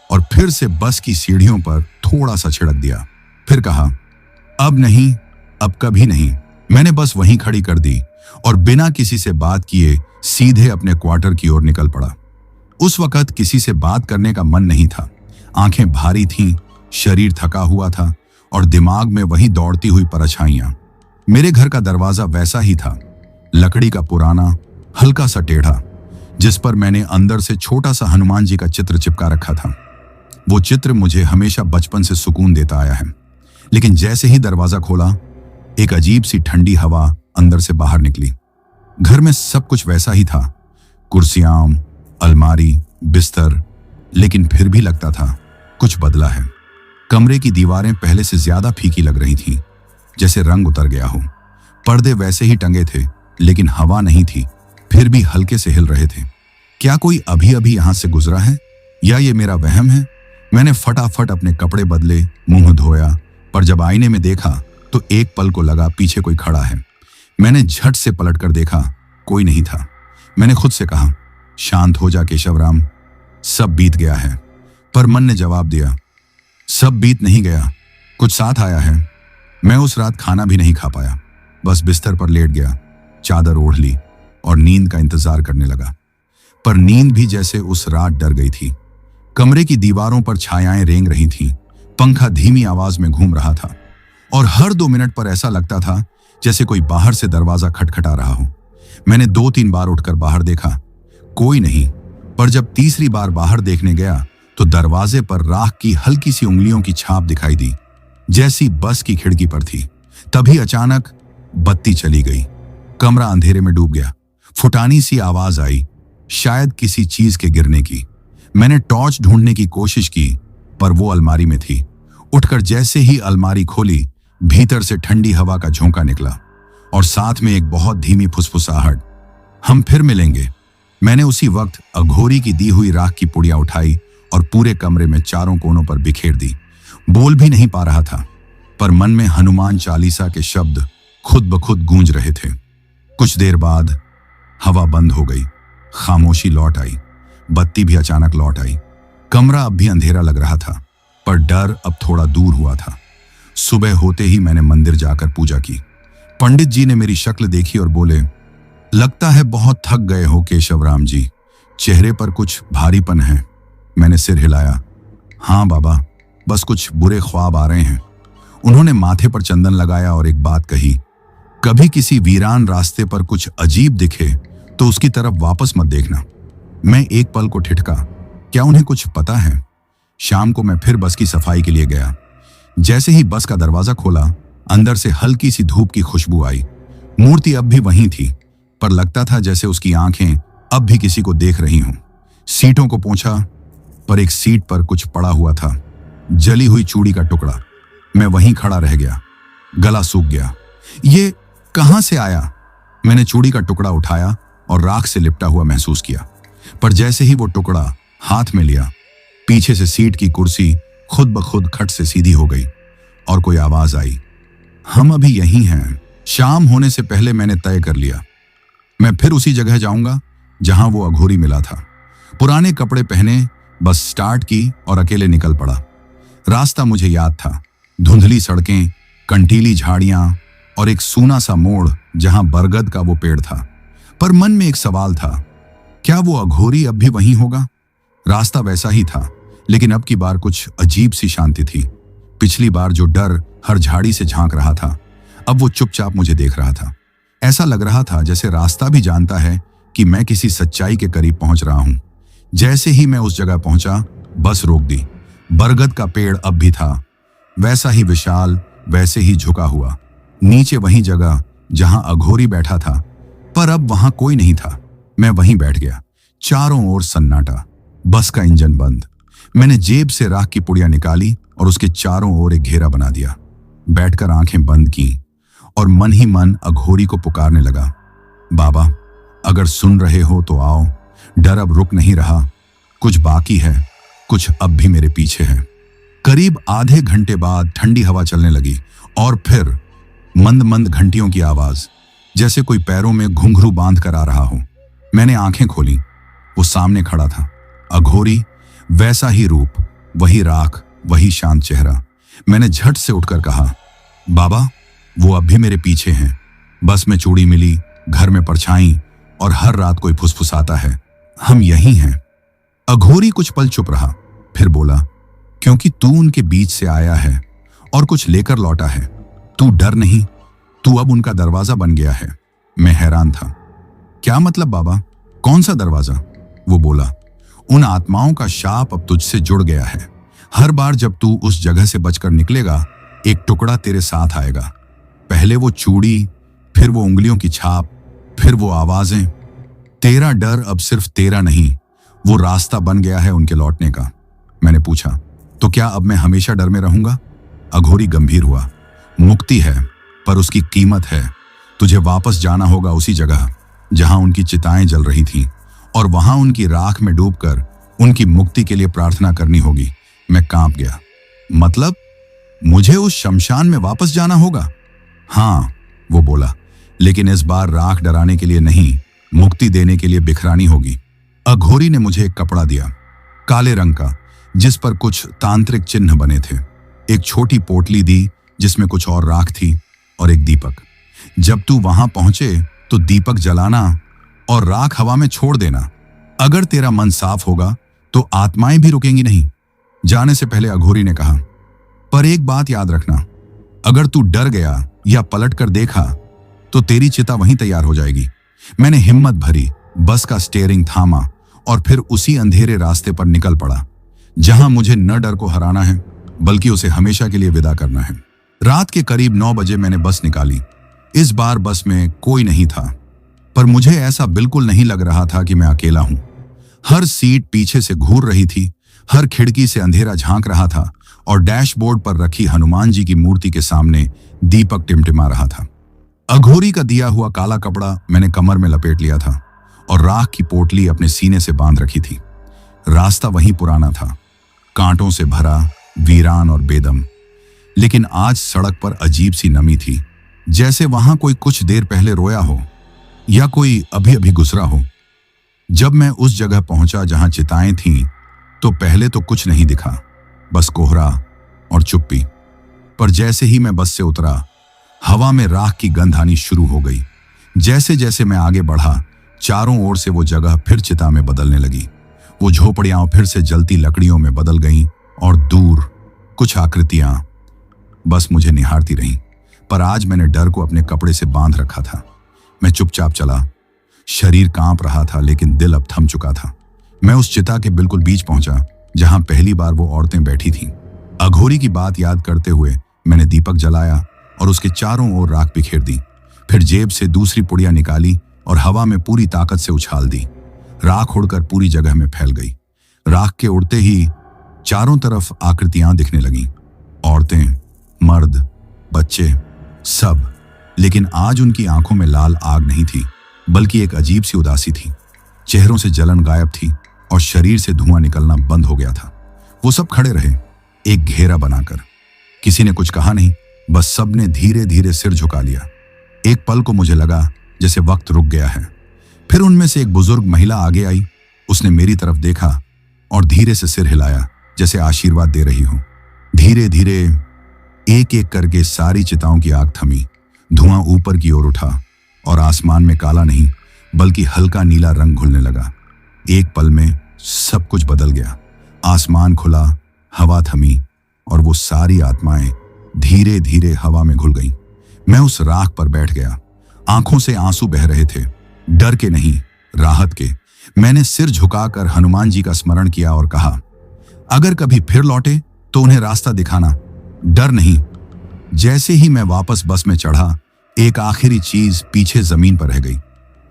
और फिर से बस की सीढ़ियों पर थोड़ा सा छिड़क दिया। फिर कहा, अब नहीं, अब कभी नहीं। मैंने बस वहीं खड़ी कर दी और बिना किसी से बात किए सीधे अपने क्वार्टर की ओर निकल पड़ा। उस वक्त किसी से बात करने का मन नहीं था। आंखें भारी थीं, शरीर थका हुआ था और दिमाग में वही दौड़ती हुई परछाइयां। मेरे घर का दरवाजा वैसा ही था, लकड़ी का पुराना, हल्का सा टेढ़ा, जिस पर मैंने अंदर से छोटा सा हनुमान जी का चित्र चिपका रखा था। वो चित्र मुझे हमेशा बचपन से सुकून देता आया है। लेकिन जैसे ही दरवाजा खोला, एक अजीब सी ठंडी हवा अंदर से बाहर निकली। घर में सब कुछ वैसा ही था, कुर्सियां, अलमारी, बिस्तर, लेकिन फिर भी लगता था कुछ बदला है। कमरे की दीवारें पहले से ज्यादा फीकी लग रही थीं, जैसे रंग उतर गया हो। पर्दे वैसे ही टंगे थे, लेकिन हवा नहीं थी, फिर भी हल्के से हिल रहे थे। क्या कोई अभी अभी यहां से गुजरा है, या ये मेरा वहम है? मैंने फटाफट अपने कपड़े बदले, मुंह धोया, पर जब आईने में देखा तो एक पल को लगा पीछे कोई खड़ा है। मैंने झट से पलटकर देखा, कोई नहीं था। मैंने खुद से कहा, शांत हो जा केशवराम, सब बीत गया है। पर मन ने जवाब दिया, सब बीत नहीं गया, कुछ साथ आया है। मैं उस रात खाना भी नहीं खा पाया, बस बिस्तर पर लेट गया, चादर ओढ़ ली और नींद का इंतजार करने लगा। पर नींद भी जैसे उस रात डर गई थी। कमरे की दीवारों पर छायाएं रेंग रही थीं, पंखा धीमी आवाज में घूम रहा था और हर 2 मिनट पर ऐसा लगता था जैसे कोई बाहर से दरवाजा खटखटा रहा हो। मैंने 2-3 बार उठकर बाहर देखा, कोई नहीं। पर जब तीसरी बार बाहर देखने गया तो दरवाजे पर राख की हल्की सी उंगलियों की छाप दिखाई दी, जैसी बस की खिड़की पर थी। तभी अचानक बत्ती चली गई, कमरा अंधेरे में डूब गया। फुटानी सी आवाज आई, शायद किसी चीज के गिरने की। मैंने टॉर्च ढूंढने की कोशिश की, पर वो अलमारी में थी। उठकर जैसे ही अलमारी खोली, भीतर से ठंडी हवा का झोंका निकला और साथ में एक बहुत धीमी फुसफुसाहट, हम फिर मिलेंगे। मैंने उसी वक्त अघोरी की दी हुई राख की पुड़िया उठाई और पूरे कमरे में चारों कोनों पर बिखेर दी। बोल भी नहीं पा रहा था, पर मन में हनुमान चालीसा के शब्द खुद ब खुद गूंज रहे थे। कुछ देर बाद हवा बंद हो गई, खामोशी लौट आई, बत्ती भी अचानक लौट आई। कमरा अब भी अंधेरा लग रहा था, पर डर अब थोड़ा दूर हुआ था। सुबह होते ही मैंने मंदिर जाकर पूजा की। पंडित जी ने मेरी शक्ल देखी और बोले, लगता है बहुत थक गए हो केशवराम जी, चेहरे पर कुछ भारीपन है। मैंने सिर हिलाया, हाँ बाबा, बस कुछ बुरे ख्वाब आ रहे हैं। उन्होंने माथे पर चंदन लगाया और एक बात कही, कभी किसी वीरान रास्ते पर कुछ अजीब दिखे तो उसकी तरफ वापस मत देखना। मैं एक पल को ठिठका, क्या उन्हें कुछ पता है? शाम को मैं फिर बस की सफाई के लिए गया। जैसे ही बस का दरवाजा खोला, अंदर से हल्की सी धूप की खुशबू आई। मूर्ति अब भी वहीं थी, पर लगता था जैसे उसकी आंखें अब भी किसी को देख रही हों। सीटों को पूछा, पर एक सीट पर कुछ पड़ा हुआ था, जली हुई चूड़ी का टुकड़ा। मैं वहीं खड़ा रह गया, गला सूख गया। ये कहां से आया? मैंने चूड़ी का टुकड़ा उठाया और राख से लिपटा हुआ महसूस किया, पर जैसे ही वो टुकड़ा हाथ में लिया, पीछे से सीट की कुर्सी खुद ब खुद खट से सीधी हो गई और कोई आवाज आई, हम अभी यहीं हैं। शाम होने से पहले मैंने तय कर लिया, मैं फिर उसी जगह जाऊंगा जहां वो अघोरी मिला था। पुराने कपड़े पहने, बस स्टार्ट की और अकेले निकल पड़ा। रास्ता मुझे याद था, धुंधली सड़कें, कंटीली झाड़ियां और एक सूना सा मोड़ जहां बरगद का वो पेड़ था। पर मन में एक सवाल था, क्या वो अघोरी अब भी वहीं होगा? रास्ता वैसा ही था, लेकिन अब की बार कुछ अजीब सी शांति थी। पिछली बार जो डर हर झाड़ी से झांक रहा था, अब वो चुपचाप मुझे देख रहा था। ऐसा लग रहा था जैसे रास्ता भी जानता है कि मैं किसी सच्चाई के करीब पहुंच रहा हूं। जैसे ही मैं उस जगह पहुंचा, बस रोक दी। बरगद का पेड़ अब भी था, वैसा ही विशाल, वैसे ही झुका हुआ। नीचे वही जगह जहां अघोरी बैठा था, पर अब वहां कोई नहीं था। मैं वहीं बैठ गया। चारों ओर सन्नाटा, बस का इंजन बंद। मैंने जेब से राख की पुड़िया निकाली और उसके चारों ओर एक घेरा बना दिया। बैठकर आंखें बंद की और मन ही मन अघोरी को पुकारने लगा, बाबा, अगर सुन रहे हो तो आओ। डर अब रुक नहीं रहा। कुछ बाकी है, कुछ अब भी मेरे पीछे है। करीब आधे घंटे बाद ठंडी हवा चलने लगी और फिर मंद मंद घंटियों की आवाज, जैसे कोई पैरों में घुंघरू बांध कर आ रहा हो। मैंने आंखें खोली। वो सामने खड़ा था, अघोरी, वैसा ही रूप, वही राख, वही शांत चेहरा। मैंने झट से उठकर कहा, बाबा, वो अब भी मेरे पीछे हैं। बस में चूड़ी मिली, घर में परछाई, और हर रात कोई फुसफुसाता है, हम यही हैं। अघोरी कुछ पल चुप रहा, फिर बोला, क्योंकि तू उनके बीच से आया है और कुछ लेकर लौटा है। तू डर नहीं, तू अब उनका दरवाजा बन गया है। मैं हैरान था। क्या मतलब बाबा, कौन सा दरवाजा? वो बोला, उन आत्माओं का शाप अब तुझसे जुड़ गया है। हर बार जब तू उस जगह से बचकर निकलेगा, एक टुकड़ा तेरे साथ आएगा। पहले वो चूड़ी, फिर वो उंगलियों की छाप, फिर वो आवाजें। तेरा डर अब सिर्फ तेरा नहीं, वो रास्ता बन गया है उनके लौटने का। मैंने पूछा, तो क्या अब मैं हमेशा डर में रहूंगा? अघोरी गंभीर हुआ, मुक्ति है, पर उसकी कीमत है। तुझे वापस जाना होगा उसी जगह जहां उनकी चिताएं जल रही थीं, और वहां उनकी राख में डूबकर उनकी मुक्ति के लिए प्रार्थना करनी होगी। मैं कांप गया। मतलब मुझे उस शमशान में वापस जाना होगा? हाँ, वो बोला, लेकिन इस बार राख डराने के लिए नहीं, मुक्ति देने के लिए बिखरानी होगी। अघोरी ने मुझे एक कपड़ा दिया, काले रंग का, जिस पर कुछ तांत्रिक चिन्ह बने थे। एक छोटी पोटली दी जिसमें कुछ और राख थी, और एक दीपक। जब तू वहां पहुंचे तो दीपक जलाना और राख हवा में छोड़ देना। अगर तेरा मन साफ होगा तो आत्माएं भी रुकेंगी नहीं। जाने से पहले अघोरी ने कहा, पर एक बात याद रखना, अगर तू डर गया या पलट कर देखा तो तेरी चिता वहीं तैयार हो जाएगी। मैंने हिम्मत भरी, बस का स्टीयरिंग थामा और फिर उसी अंधेरे रास्ते पर निकल पड़ा, जहां मुझे न डर को हराना है, बल्कि उसे हमेशा के लिए विदा करना है। रात के करीब 9 बजे मैंने बस निकाली। इस बार बस में कोई नहीं था, पर मुझे ऐसा बिल्कुल नहीं लग रहा था कि मैं अकेला हूं। हर सीट पीछे से घूर रही थी, हर खिड़की से अंधेरा झांक रहा था, और डैशबोर्ड पर रखी हनुमान जी की मूर्ति के सामने दीपक टिमटिमा रहा था। अघोरी का दिया हुआ काला कपड़ा मैंने कमर में लपेट लिया था और राख की पोटली अपने सीने से बांध रखी थी। रास्ता वहीं पुराना था, कांटों से भरा, वीरान और बेदम। लेकिन आज सड़क पर अजीब सी नमी थी, जैसे वहां कोई कुछ देर पहले रोया हो या कोई अभी अभी गुजरा हो। जब मैं उस जगह पहुंचा जहां चिताएं थीं, तो पहले तो कुछ नहीं दिखा, बस कोहरा और चुप्पी। पर जैसे ही मैं बस से उतरा, हवा में राख की गंध आनी शुरू हो गई। जैसे जैसे मैं आगे बढ़ा, चारों ओर से वो जगह फिर चिता में बदलने लगी। वो झोपड़ियां फिर से जलती लकड़ियों में बदल गईं, और दूर कुछ आकृतियां बस मुझे निहारती रहीं। पर आज मैंने डर को अपने कपड़े से बांध रखा था। मैं चुपचाप चला। शरीर कांप रहा था, लेकिन दिल अब थम चुका था। मैं उस चिता के बिल्कुल बीच पहुंचा जहां पहली बार वो औरतें बैठी थीं। अघोरी की बात याद करते हुए मैंने दीपक जलाया और उसके चारों ओर राख बिखेर दी। फिर जेब से दूसरी पुड़िया निकाली और हवा में पूरी ताकत से उछाल दी। राख उड़कर पूरी जगह में फैल गई। राख के उड़ते ही चारों तरफ आकृतियां दिखने लगीं, औरतें, मर्द, बच्चे, सब। लेकिन आज उनकी आंखों में लाल आग नहीं थी, बल्कि एक अजीब सी उदासी थी। चेहरों से जलन गायब थी और शरीर से धुआं निकलना बंद हो गया था। वो सब खड़े रहे, एक घेरा बनाकर। किसी ने कुछ कहा नहीं, बस सबने धीरे धीरे सिर झुका लिया। एक पल को मुझे लगा जैसे वक्त रुक गया है। फिर उनमें से एक बुजुर्ग महिला आगे आई। उसने मेरी तरफ देखा और धीरे से सिर हिलाया, जैसे आशीर्वाद दे रही हो। धीरे धीरे एक एक करके सारी चिताओं की आग थमी। धुआं ऊपर की ओर उठा और आसमान में काला नहीं, बल्कि हल्का नीला रंग घुलने लगा। एक पल में सब कुछ बदल गया। आसमान खुला, हवा थमी और वो सारी आत्माएं धीरे धीरे हवा में घुल गईं। मैं उस राख पर बैठ गया। आंखों से आंसू बह रहे थे, डर के नहीं, राहत के। मैंने सिर झुकाकर हनुमान जी का स्मरण किया और कहा, अगर कभी फिर लौटे तो उन्हें रास्ता दिखाना, डर नहीं। जैसे ही मैं वापस बस में चढ़ा, एक आखिरी चीज पीछे जमीन पर रह गई,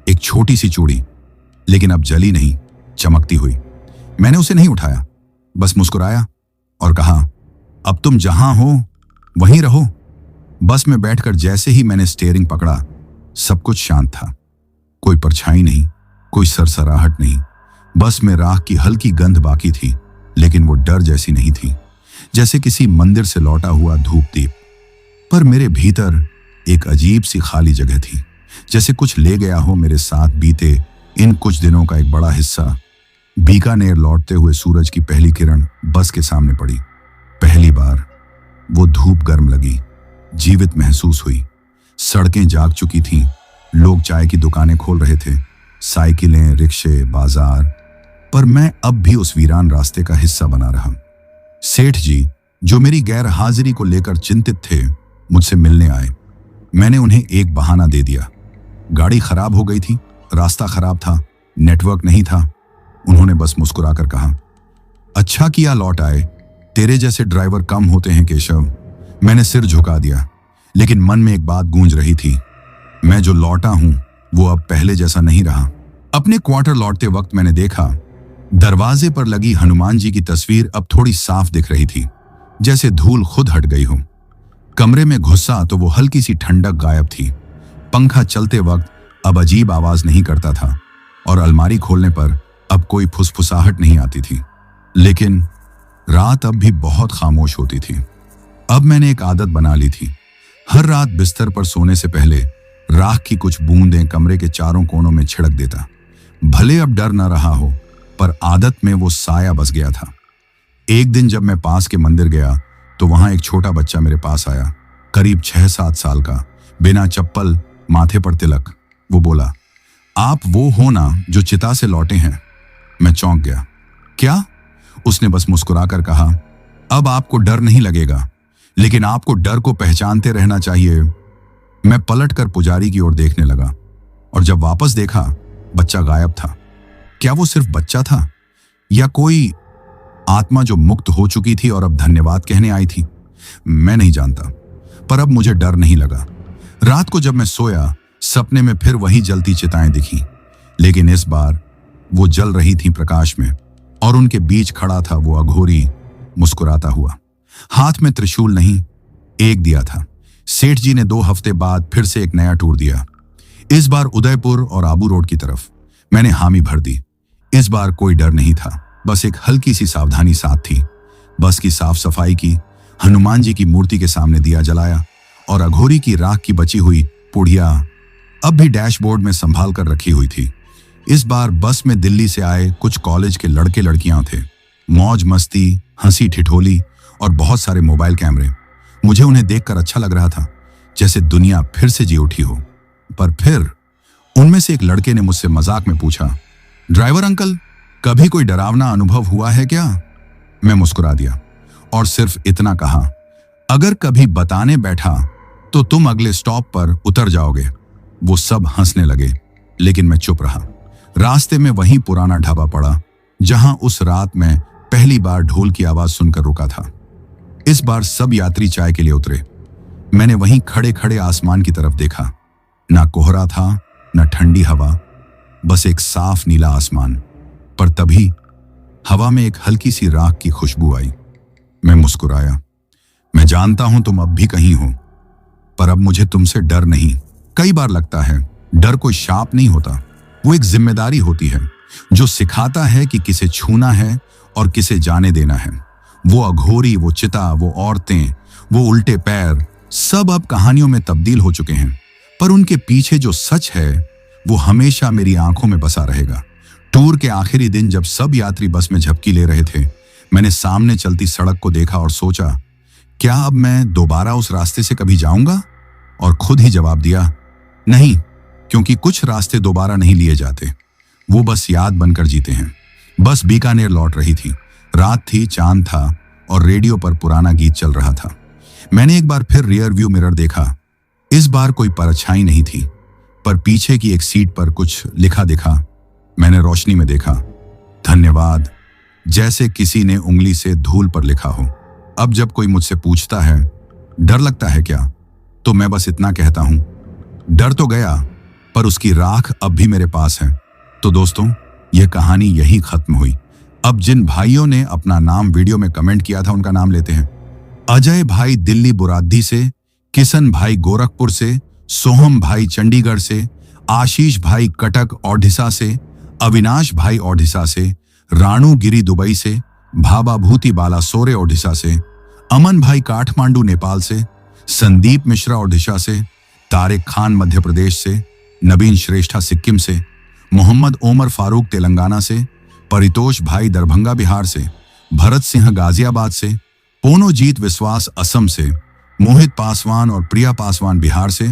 एक छोटी सी चूड़ी, लेकिन अब जली नहीं, चमकती हुई। मैंने उसे नहीं उठाया, बस मुस्कुराया और कहा, अब तुम जहां हो वहीं रहो। बस में बैठकर जैसे ही मैंने स्टीयरिंग पकड़ा, सब कुछ शांत था। कोई परछाई नहीं, कोई सरसराहट नहीं। बस में राख की हल्की गंध बाकी थी, लेकिन वो डर जैसी नहीं थी, जैसे किसी मंदिर से लौटा हुआ धूप दीप। पर मेरे भीतर एक अजीब सी खाली जगह थी, जैसे कुछ ले गया हो मेरे साथ बीते इन कुछ दिनों का एक बड़ा हिस्सा। बीकानेर लौटते हुए सूरज की पहली किरण बस के सामने पड़ी। पहली बार वो धूप गर्म लगी, जीवित महसूस हुई। सड़कें जाग चुकी थीं, लोग चाय की दुकानें खोल रहे थे, साइकिलें, रिक्शे, बाजार। पर मैं अब भी उस वीरान रास्ते का हिस्सा बना रहा। सेठ जी, जो मेरी गैर हाजिरी को लेकर चिंतित थे, मुझसे मिलने आए। मैंने उन्हें एक बहाना दे दिया। गाड़ी खराब हो गई थी, रास्ता खराब था, नेटवर्क नहीं था। उन्होंने बस मुस्कुराकर कहा, अच्छा किया लौट आए, तेरे जैसे ड्राइवर कम होते हैं केशव। मैंने सिर झुका दिया, लेकिन मन में एक बात गूंज रही थी, मैं जो लौटा हूं वो अब पहले जैसा नहीं रहा। अपने क्वार्टर लौटते वक्त मैंने देखा, दरवाजे पर लगी हनुमान जी की तस्वीर अब थोड़ी साफ दिख रही थी, जैसे धूल खुद हट गई हो। कमरे में घुसा तो वो हल्की सी ठंडक गायब थी। पंखा चलते वक्त अब अजीब आवाज नहीं करता था, और अलमारी खोलने पर अब कोई फुसफुसाहट नहीं आती थी। लेकिन रात अब भी बहुत खामोश होती थी। अब मैंने एक आदत बना ली थी, हर रात बिस्तर पर सोने से पहले राख की कुछ बूंदें कमरे के चारों कोनों में छिड़क देता। भले अब डर न रहा हो, पर आदत में वो साया बस गया था। एक दिन जब मैं पास के मंदिर गया तो वहां एक छोटा बच्चा मेरे पास आया, करीब 6-7 साल का, बिना चप्पल, माथे पर तिलक। वो बोला, आप वो हो ना जो चिता से लौटे हैं? मैं चौंक गया। क्या? उसने बस मुस्कुराकर कहा, अब आपको डर नहीं लगेगा, लेकिन आपको डर को पहचानते रहना चाहिए। मैं पलटकर पुजारी की ओर देखने लगा, और जब वापस देखा, बच्चा गायब था। क्या वो सिर्फ बच्चा था, या कोई आत्मा जो मुक्त हो चुकी थी और अब धन्यवाद कहने आई थी? मैं नहीं जानता, पर अब मुझे डर नहीं लगा। रात को जब मैं सोया, सपने में फिर वही जलती चिताएं दिखी, लेकिन इस बार वो जल रही थी प्रकाश में, और उनके बीच खड़ा था वो अघोरी, मुस्कुराता हुआ। हाथ में त्रिशूल नहीं, एक दिया था। सेठ जी ने 2 हफ्ते बाद फिर से एक नया टूर दिया, इस बार उदयपुर और आबू रोड की तरफ। मैंने हामी भर दी। इस बार कोई डर नहीं था, बस एक हल्की सी सावधानी साथ थी। बस की साफ सफाई की, हनुमान जी की मूर्ति के सामने दिया जलाया, और अघोरी की राख की बची हुई पुड़िया अब भी डैशबोर्ड में संभाल कर रखी हुई थी। इस बार बस में दिल्ली से आए कुछ कॉलेज के लड़के लड़कियां थे। मौज मस्ती, हंसी ठिठोली और बहुत सारे मोबाइल कैमरे। मुझे उन्हें देखकर अच्छा लग रहा था, जैसे दुनिया फिर से जी उठी हो। पर फिर उनमें से एक लड़के ने मुझसे मजाक में पूछा, ड्राइवर अंकल, कभी कोई डरावना अनुभव हुआ है क्या? मैं मुस्कुरा दिया और सिर्फ इतना कहा, अगर कभी बताने बैठा तो तुम अगले स्टॉप पर उतर जाओगे। वो सब हंसने लगे, लेकिन मैं चुप रहा। रास्ते में वहीं पुराना ढाबा पड़ा, जहां उस रात मैं पहली बार ढोल की आवाज सुनकर रुका था। इस बार सब यात्री चाय के लिए उतरे। मैंने वहीं खड़े खड़े आसमान की तरफ देखा। ना कोहरा था, ना ठंडी हवा, बस एक साफ नीला आसमान। पर तभी हवा में एक हल्की सी राख की खुशबू आई। मैं मुस्कुराया। मैं जानता हूं तुम अब भी कहीं हो, पर अब मुझे तुमसे डर नहीं। कई बार लगता है डर कोई शाप नहीं होता, वो एक जिम्मेदारी होती है जो सिखाता है कि किसे छूना है और किसे जाने देना है। वो अघोरी, वो चिता, वो औरतें, वो उल्टे पैर, सब अब कहानियों में तब्दील हो चुके हैं, पर उनके पीछे जो सच है वो हमेशा मेरी आंखों में बसा रहेगा। टूर के आखिरी दिन जब सब यात्री बस में झपकी ले रहे थे, मैंने सामने चलती सड़क को देखा और सोचा, क्या अब मैं दोबारा उस रास्ते से कभी जाऊंगा? और खुद ही जवाब दिया, नहीं, क्योंकि कुछ रास्ते दोबारा नहीं लिए जाते, वो बस याद बनकर जीते हैं। बस बीकानेर लौट रही थी। रात थी, चांद था और रेडियो पर पुराना गीत चल रहा था। मैंने एक बार फिर रियर व्यू मिरर देखा। इस बार कोई परछाई नहीं थी, पर पीछे की एक सीट पर कुछ लिखा दिखा। मैंने रोशनी में देखा, धन्यवाद, जैसे किसी ने उंगली से धूल पर लिखा हो। अब जब कोई मुझसे पूछता है डर लगता है क्या, तो मैं बस इतना कहता हूं, डर तो गया, पर उसकी राख अब भी मेरे पास है। तो दोस्तों, यह कहानी यही खत्म हुई। अब जिन भाइयों ने अपना नाम वीडियो में कमेंट किया था उनका नाम लेते हैं। अजय भाई दिल्ली बुरादी से, किशन भाई गोरखपुर से, सोहम भाई चंडीगढ़ से, आशीष भाई कटक ओडिशा से, अविनाश भाई ओडिशा से, राणू गिरी दुबई से, भाबा भूति बाला सोरे ओडिशा से, अमन भाई काठमांडू नेपाल से, संदीप मिश्रा ओडिशा से, तारिक खान मध्य प्रदेश से, नवीन श्रेष्ठा सिक्किम से, मोहम्मद ओमर फारूक तेलंगाना से, परितोष भाई दरभंगा बिहार से, भरत सिंह गाजियाबाद से, पोनोजीत विश्वास असम से, मोहित पासवान और प्रिया पासवान बिहार से,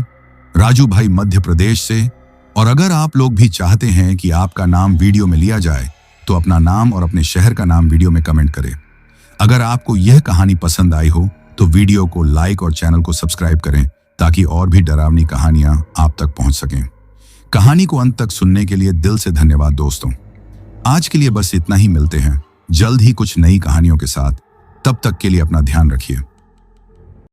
राजू भाई मध्य प्रदेश से। और अगर आप लोग भी चाहते हैं कि आपका नाम वीडियो में लिया जाए तो अपना नाम और अपने शहर का नाम वीडियो में कमेंट करें। अगर आपको यह कहानी पसंद आई हो तो वीडियो को लाइक और चैनल को सब्सक्राइब करें ताकि और भी डरावनी कहानियां आप तक पहुंच सकें। कहानी को अंत तक सुनने के लिए दिल से धन्यवाद दोस्तों। आज के लिए बस इतना ही, मिलते हैं जल्द ही कुछ नई कहानियों के साथ। तब तक के लिए अपना ध्यान रखिए।